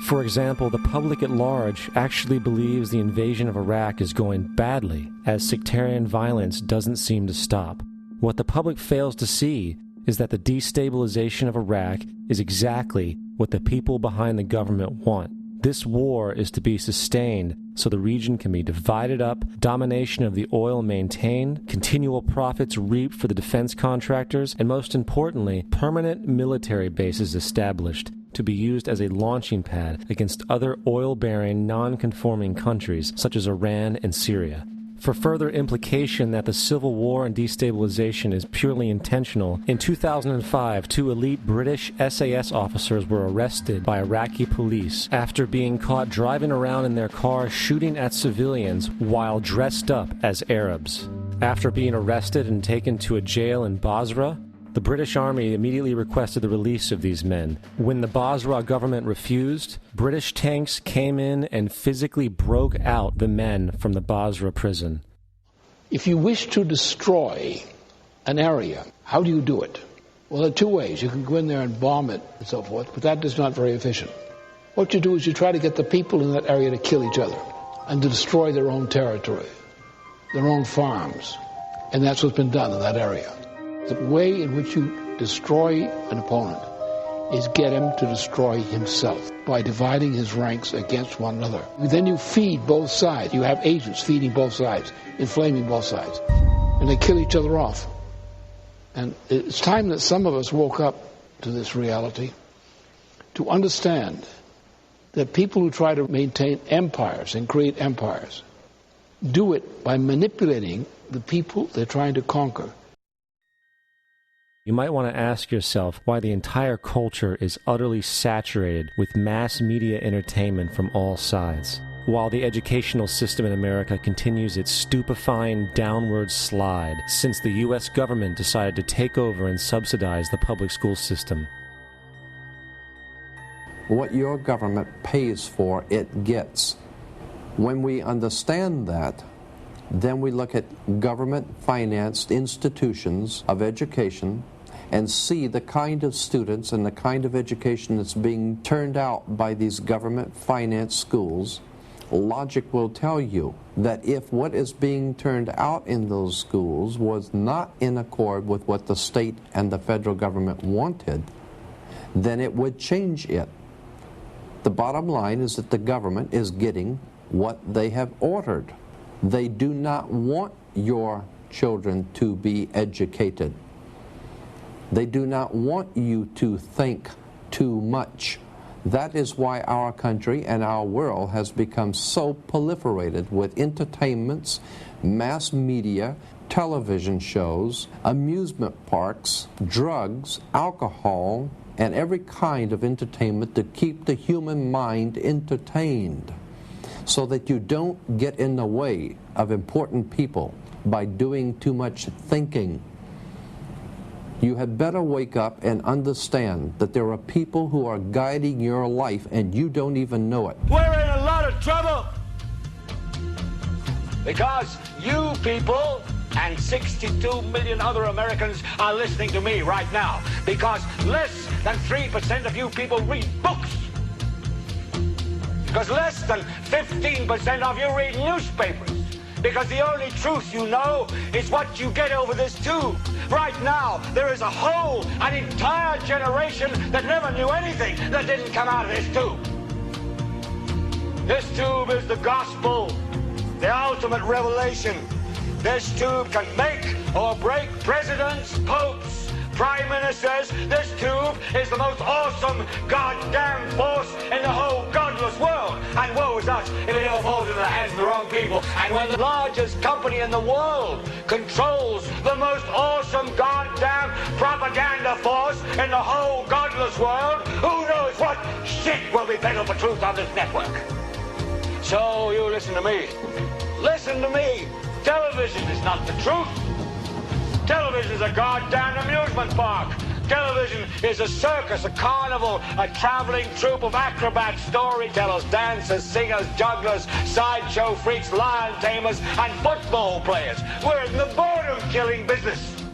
For example, the public at large actually believes the invasion of Iraq is going badly, as sectarian violence doesn't seem to stop. What the public fails to see is that the destabilization of Iraq is exactly what the people behind the government want. This war is to be sustained so the region can be divided up, domination of the oil maintained, continual profits reaped for the defense contractors, and most importantly, permanent military bases established to be used as a launching pad against other oil-bearing, non-conforming countries such as Iran and Syria. For further implication that the civil war and destabilization is purely intentional, in 2005, 2 elite British SAS officers were arrested by Iraqi police after being caught driving around in their car shooting at civilians while dressed up as Arabs. After being arrested and taken to a jail in Basra, the British Army immediately requested the release of these men. When the Basra government refused, British tanks came in and physically broke out the men from the Basra prison. If you wish to destroy an area, how do you do it? Well, there are 2 ways. You can go in there and bomb it and so forth, but that is not very efficient. What you do is you try to get the people in that area to kill each other and to destroy their own territory, their own farms. And that's what's been done in that area. The way in which you destroy an opponent is get him to destroy himself by dividing his ranks against one another. Then you feed both sides. You have agents feeding both sides, inflaming both sides. And they kill each other off. And it's time that some of us woke up to this reality, to understand that people who try to maintain empires and create empires do it by manipulating the people they're trying to conquer. You might want to ask yourself why the entire culture is utterly saturated with mass media entertainment from all sides, while the educational system in America continues its stupefying downward slide since the U.S. government decided to take over and subsidize the public school system. What your government pays for, it gets. When we understand that, then we look at government-financed institutions of education and see the kind of students and the kind of education that's being turned out by these government-financed schools. Logic will tell you that if what is being turned out in those schools was not in accord with what the state and the federal government wanted, then it would change it. The bottom line is that the government is getting what they have ordered. They do not want your children to be educated. They do not want you to think too much. That is why our country and our world has become so proliferated with entertainments, mass media, television shows, amusement parks, drugs, alcohol, and every kind of entertainment to keep the human mind entertained, so that you don't get in the way of important people by doing too much thinking. You had better wake up and understand that there are people who are guiding your life and you don't even know it. We're in a lot of trouble because you people and 62 million other Americans are listening to me right now, because less than 3% of you people read books, because less than 15% of you read newspapers, because the only truth you know is what you get over this tube. Right now, there is a whole, an entire generation that never knew anything that didn't come out of this tube. This tube is the gospel, the ultimate revelation. This tube can make or break presidents, popes, prime ministers. This tube is the most awesome goddamn force in the whole godless world. And woe is us if it ever falls into the hands of the wrong people. And when the largest company in the world controls the most awesome goddamn propaganda force in the whole godless world, who knows what shit will be peddled for truth on this network. So you listen to me. Listen to me. Television is not the truth. Television is a goddamn amusement park. Television is a circus, a carnival, a traveling troupe of acrobats, storytellers, dancers, singers, jugglers, sideshow freaks, lion tamers, and football players. We're in the boredom-killing business.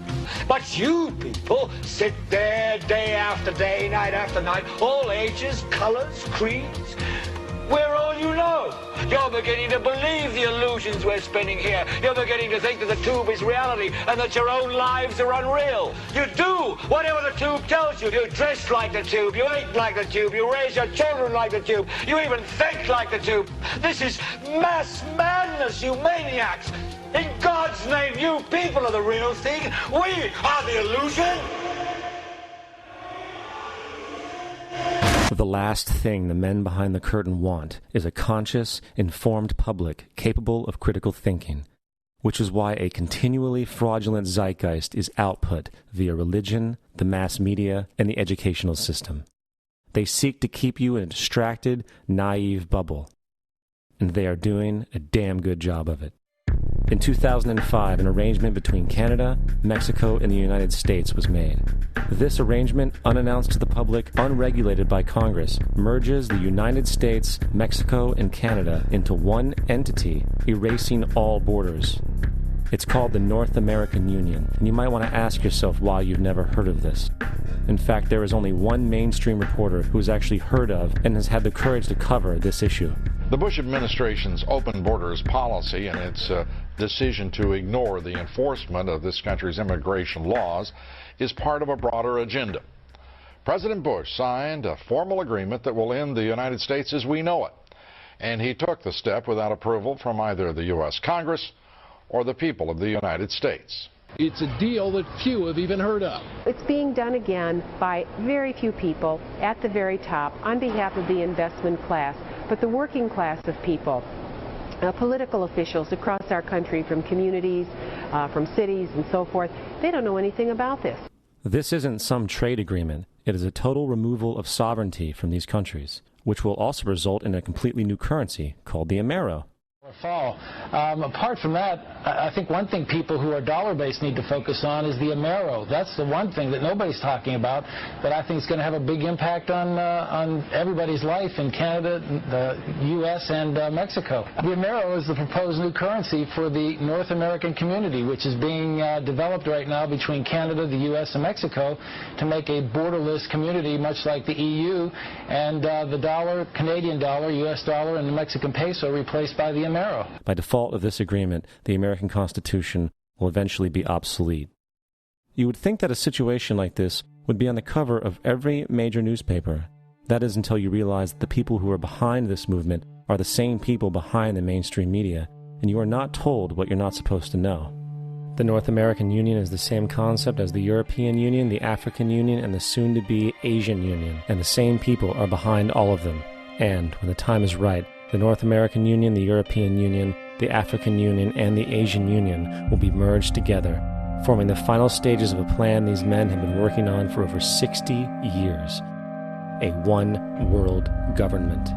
But you people sit there day after day, night after night, all ages, colors, creeds. We're all you know. You're beginning to believe the illusions we're spinning here. You're beginning to think that the tube is reality and that your own lives are unreal. You do whatever the tube tells you. You dress like the tube. You eat like the tube. You raise your children like the tube. You even think like the tube. This is mass madness, you maniacs. In God's name, you people are the real thing. We are the illusion. The last thing the men behind the curtain want is a conscious, informed public capable of critical thinking, which is why a continually fraudulent zeitgeist is output via religion, the mass media, and the educational system. They seek to keep you in a distracted, naive bubble, and they are doing a damn good job of it. In 2005, an arrangement between Canada, Mexico, and the United States was made. This arrangement, unannounced to the public, unregulated by Congress, merges the United States, Mexico, and Canada into one entity, erasing all borders. It's called the North American Union, and you might want to ask yourself why you've never heard of this. In fact, there is only one mainstream reporter who has actually heard of and has had the courage to cover this issue. The Bush administration's open borders policy and its decision to ignore the enforcement of this country's immigration laws is part of a broader agenda. President Bush signed a formal agreement that will end the United States as we know it, and he took the step without approval from either the U.S. Congress or the people of the United States. It's a deal that few have even heard of. It's being done again by very few people at the very top on behalf of the investment class, but the working class of people, political officials across our country, from communities, from cities and so forth, they don't know anything about this. This isn't some trade agreement. It is a total removal of sovereignty from these countries, which will also result in a completely new currency called the Amero. Fall. Apart from that, I think one thing people who are dollar-based need to focus on is the Amero. That's the one thing that nobody's talking about that I think is going to have a big impact on everybody's life in Canada, the U.S., and Mexico. The Amero is the proposed new currency for the North American community, which is being developed right now between Canada, the U.S., and Mexico to make a borderless community, much like the EU, and the dollar, Canadian dollar, U.S. dollar, and the Mexican peso replaced by the Amero. By default of this agreement, the American Constitution will eventually be obsolete. You would think that a situation like this would be on the cover of every major newspaper. That is until you realize that the people who are behind this movement are the same people behind the mainstream media, and you are not told what you're not supposed to know. The North American Union is the same concept as the European Union, the African Union, and the soon-to-be Asian Union, and the same people are behind all of them. And, when the time is right, the North American Union, the European Union, the African Union, and the Asian Union will be merged together, forming the final stages of a plan these men have been working on for over 60 years. A one-world government.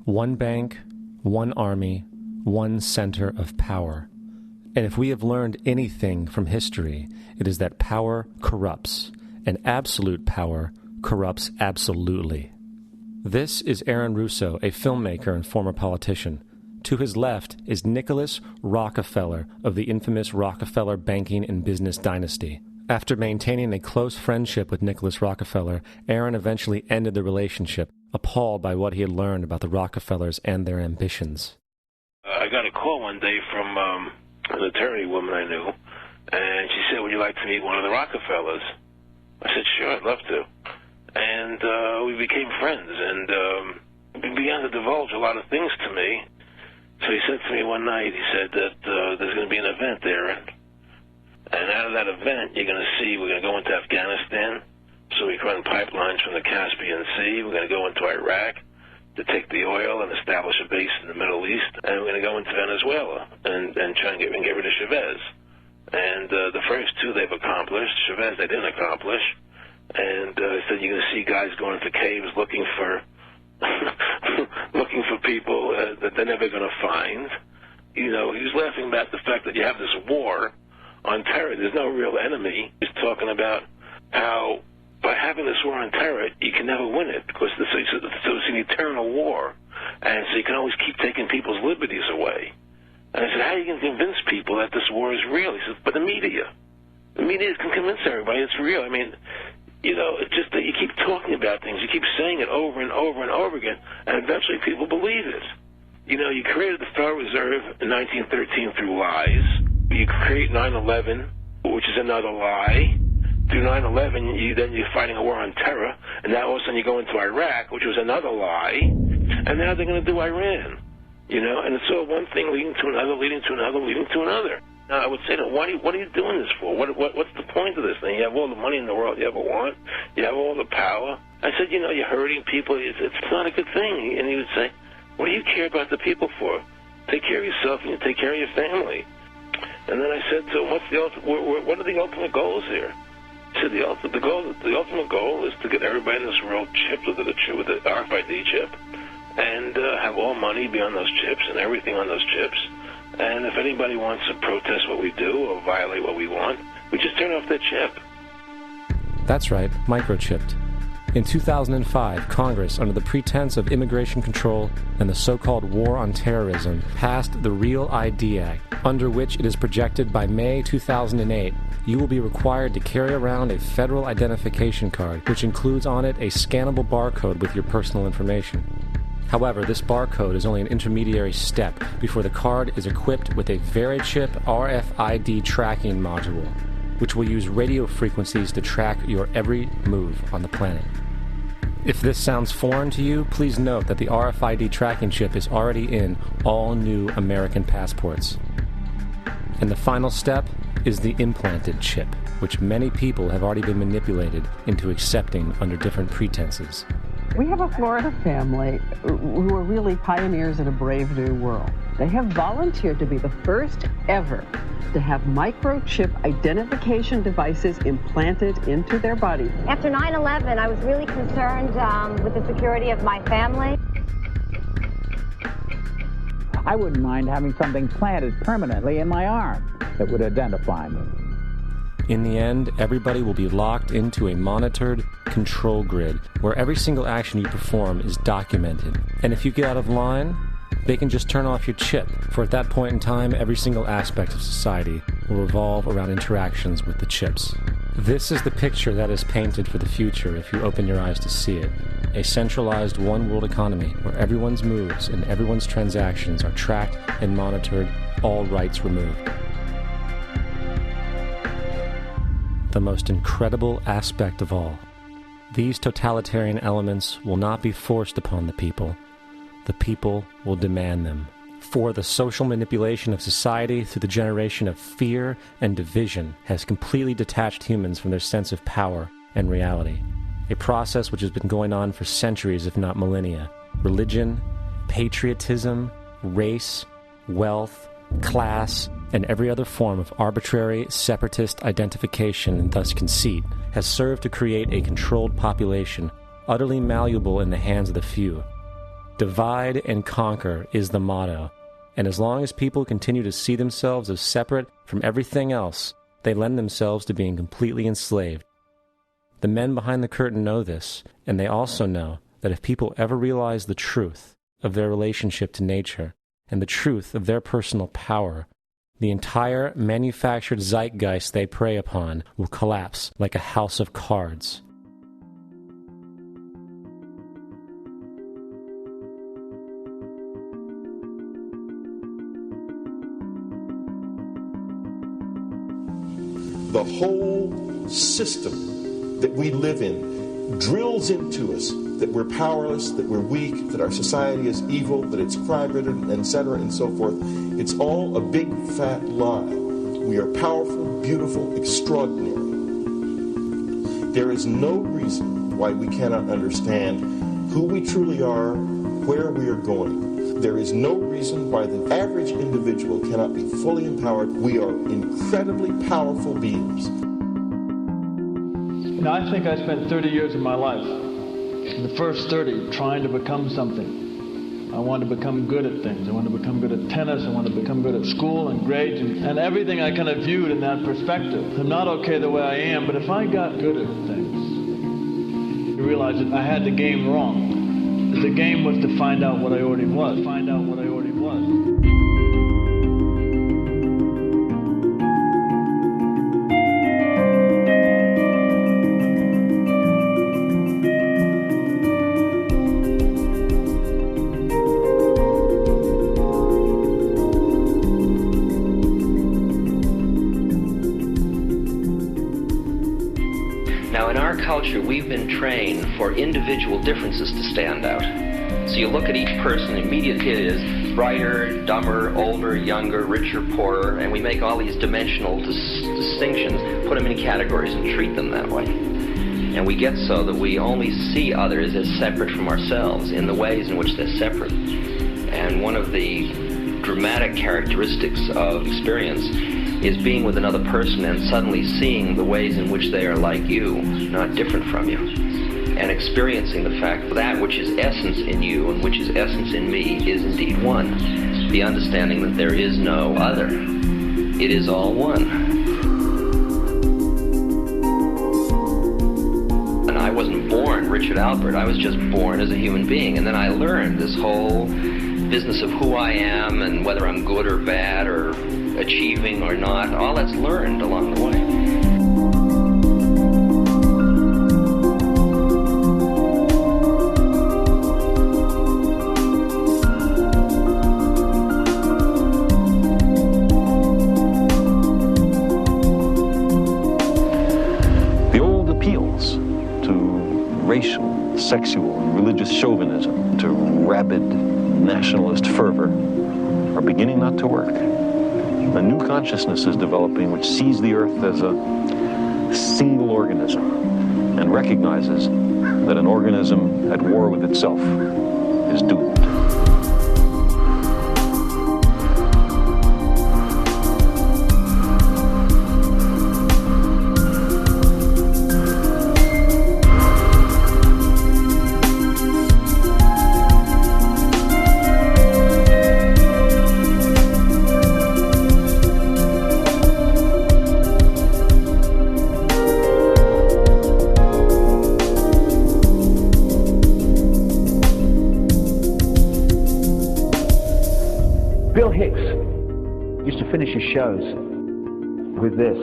One bank, one army, one center of power. And if we have learned anything from history, it is that power corrupts, and absolute power corrupts absolutely. This is Aaron Russo, a filmmaker and former politician. To his left is Nicholas Rockefeller of the infamous Rockefeller banking and business dynasty. After maintaining a close friendship with Nicholas Rockefeller, Aaron eventually ended the relationship, appalled by what he had learned about the Rockefellers and their ambitions. I got a call one day from an attorney woman I knew, and she said, would you like to meet one of the Rockefellers? I said, sure, I'd love to. And we became friends, and he began to divulge a lot of things to me. So he said to me one night, he said that there's going to be an event there, and out of that event, you're going to see we're going to go into Afghanistan, so we can run pipelines from the Caspian Sea. We're going to go into Iraq to take the oil and establish a base in the Middle East, and we're going to go into Venezuela and try and get rid of Chavez. And the first two they've accomplished. Chavez they didn't accomplish. And he said you're going to see guys going into caves looking for people that they're never going to find. You know, he was laughing about the fact that you have this war on terror. There's no real enemy. He's talking about how by having this war on terror, you can never win it because it's an eternal war. And so you can always keep taking people's liberties away. And I said, how are you going to convince people that this war is real? He said, but the media can convince everybody it's real. I mean, you know, it's just that you keep talking about things. You keep saying it over and over and over again, and eventually people believe it. You know, you created the Federal Reserve in 1913 through lies. You create 9/11, which is another lie. Through 9/11, then you're fighting a war on terror, and now all of a sudden you go into Iraq, which was another lie, and now they're going to do Iran. You know, and it's all one thing leading to another, leading to another, leading to another. Now, I would say to them, what are you doing this for? What's the point of this thing? You have all the money in the world you ever want. You have all the power. I said, you know, you're hurting people. It's not a good thing. And he would say, what do you care about the people for? Take care of yourself and you take care of your family. And then I said to him, what are the ultimate goals here? He said, the ultimate goal is to get everybody in this world chipped with the RFID chip and have all money be on those chips and everything on those chips. And if anybody wants to protest what we do or violate what we want, we just turn off that chip. That's right, microchipped. In 2005, Congress, under the pretense of immigration control and the so-called war on terrorism, passed the Real ID Act, under which it is projected by May 2008, you will be required to carry around a federal identification card, which includes on it a scannable barcode with your personal information. However, this barcode is only an intermediary step before the card is equipped with a Verichip RFID tracking module, which will use radio frequencies to track your every move on the planet. If this sounds foreign to you, please note that the RFID tracking chip is already in all new American passports. And the final step is the implanted chip, which many people have already been manipulated into accepting under different pretenses. We have a Florida family who are really pioneers in a brave new world. They have volunteered to be the first ever to have microchip identification devices implanted into their body. After 9/11, I was really concerned with the security of my family. I wouldn't mind having something planted permanently in my arm that would identify me. In the end, everybody will be locked into a monitored control grid where every single action you perform is documented. And if you get out of line, they can just turn off your chip, for at that point in time, every single aspect of society will revolve around interactions with the chips. This is the picture that is painted for the future if you open your eyes to see it. A centralized one-world economy where everyone's moves and everyone's transactions are tracked and monitored, all rights removed. The most incredible aspect of all. These totalitarian elements will not be forced upon the people. The people will demand them. For the social manipulation of society through the generation of fear and division has completely detached humans from their sense of power and reality. A process which has been going on for centuries, if not millennia. Religion, patriotism, race, wealth, class, and every other form of arbitrary, separatist identification and thus conceit has served to create a controlled population, utterly malleable in the hands of the few. Divide and conquer is the motto, and as long as people continue to see themselves as separate from everything else, they lend themselves to being completely enslaved. The men behind the curtain know this, and they also know that if people ever realize the truth of their relationship to nature and the truth of their personal power, the entire manufactured zeitgeist they prey upon will collapse like a house of cards. The whole system that we live in drills into us that we're powerless, that we're weak, that our society is evil, that it's crime-ridden, etc., and so forth. It's all a big, fat lie. We are powerful, beautiful, extraordinary. There is no reason why we cannot understand who we truly are, where we are going. There is no reason why the average individual cannot be fully empowered. We are incredibly powerful beings. You know, I think I spent 30 years of my life, in the first 30, trying to become something. I wanted to become good at things. I wanted to become good at tennis. I wanted to become good at school and grades and everything I kind of viewed in that perspective. I'm not okay the way I am, but if I got good at things, you realize that I had the game wrong. The game was to find out what I already was. Find out what I already was. Now, in our culture, we've been trained for individual differences to stand out. So you look at each person, immediately it is brighter, dumber, older, younger, richer, poorer, and we make all these dimensional distinctions, put them in categories and treat them that way. And we get so that we only see others as separate from ourselves in the ways in which they're separate. And one of the dramatic characteristics of experience is being with another person and suddenly seeing the ways in which they are like you, not different from you. And experiencing the fact that which is essence in you and which is essence in me is indeed one. The understanding that there is no other. It is all one. And I wasn't born Richard Albert. I was just born as a human being. And then I learned this whole business of who I am and whether I'm good or bad or achieving or not. All that's learned along the way. Racial, sexual, and religious chauvinism, to rabid nationalist fervor, are beginning not to work. A new consciousness is developing which sees the earth as a single organism and recognizes that an organism at war with itself is doomed. Shows with this.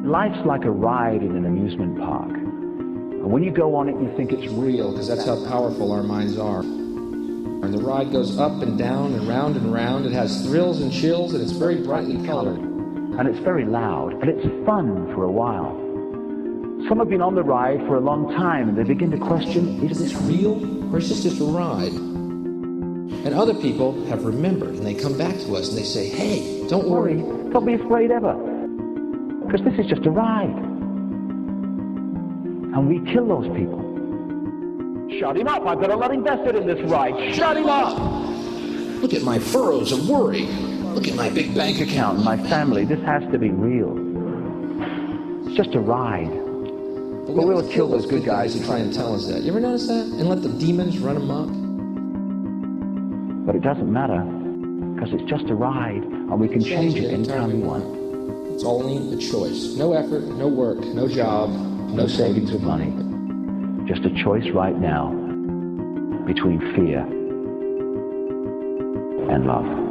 Life's like a ride in an amusement park. And when you go on it, you think it's real, because that's how powerful our minds are. And the ride goes up and down and round and round. It has thrills and chills, and it's very brightly colored. And it's very loud, and it's fun for a while. Some have been on the ride for a long time, and they begin to question, is this real, or is this just a ride? And other people have remembered, and they come back to us and they say, hey, don't worry. Don't be afraid ever, because this is just a ride. And we kill those people. Shut him up. I've got a lot invested in this ride. Shut him up. Look at my furrows of worry. Look at my big bank account. My family. This has to be real. It's just a ride. But we'll kill those good guys who try and tell us that. You ever notice that? And let the demons run amok? But it doesn't matter, because it's just a ride, and we can change it anytime we want. It's only a choice. No effort, no work, no job, no savings of money. Just a choice right now between fear and love.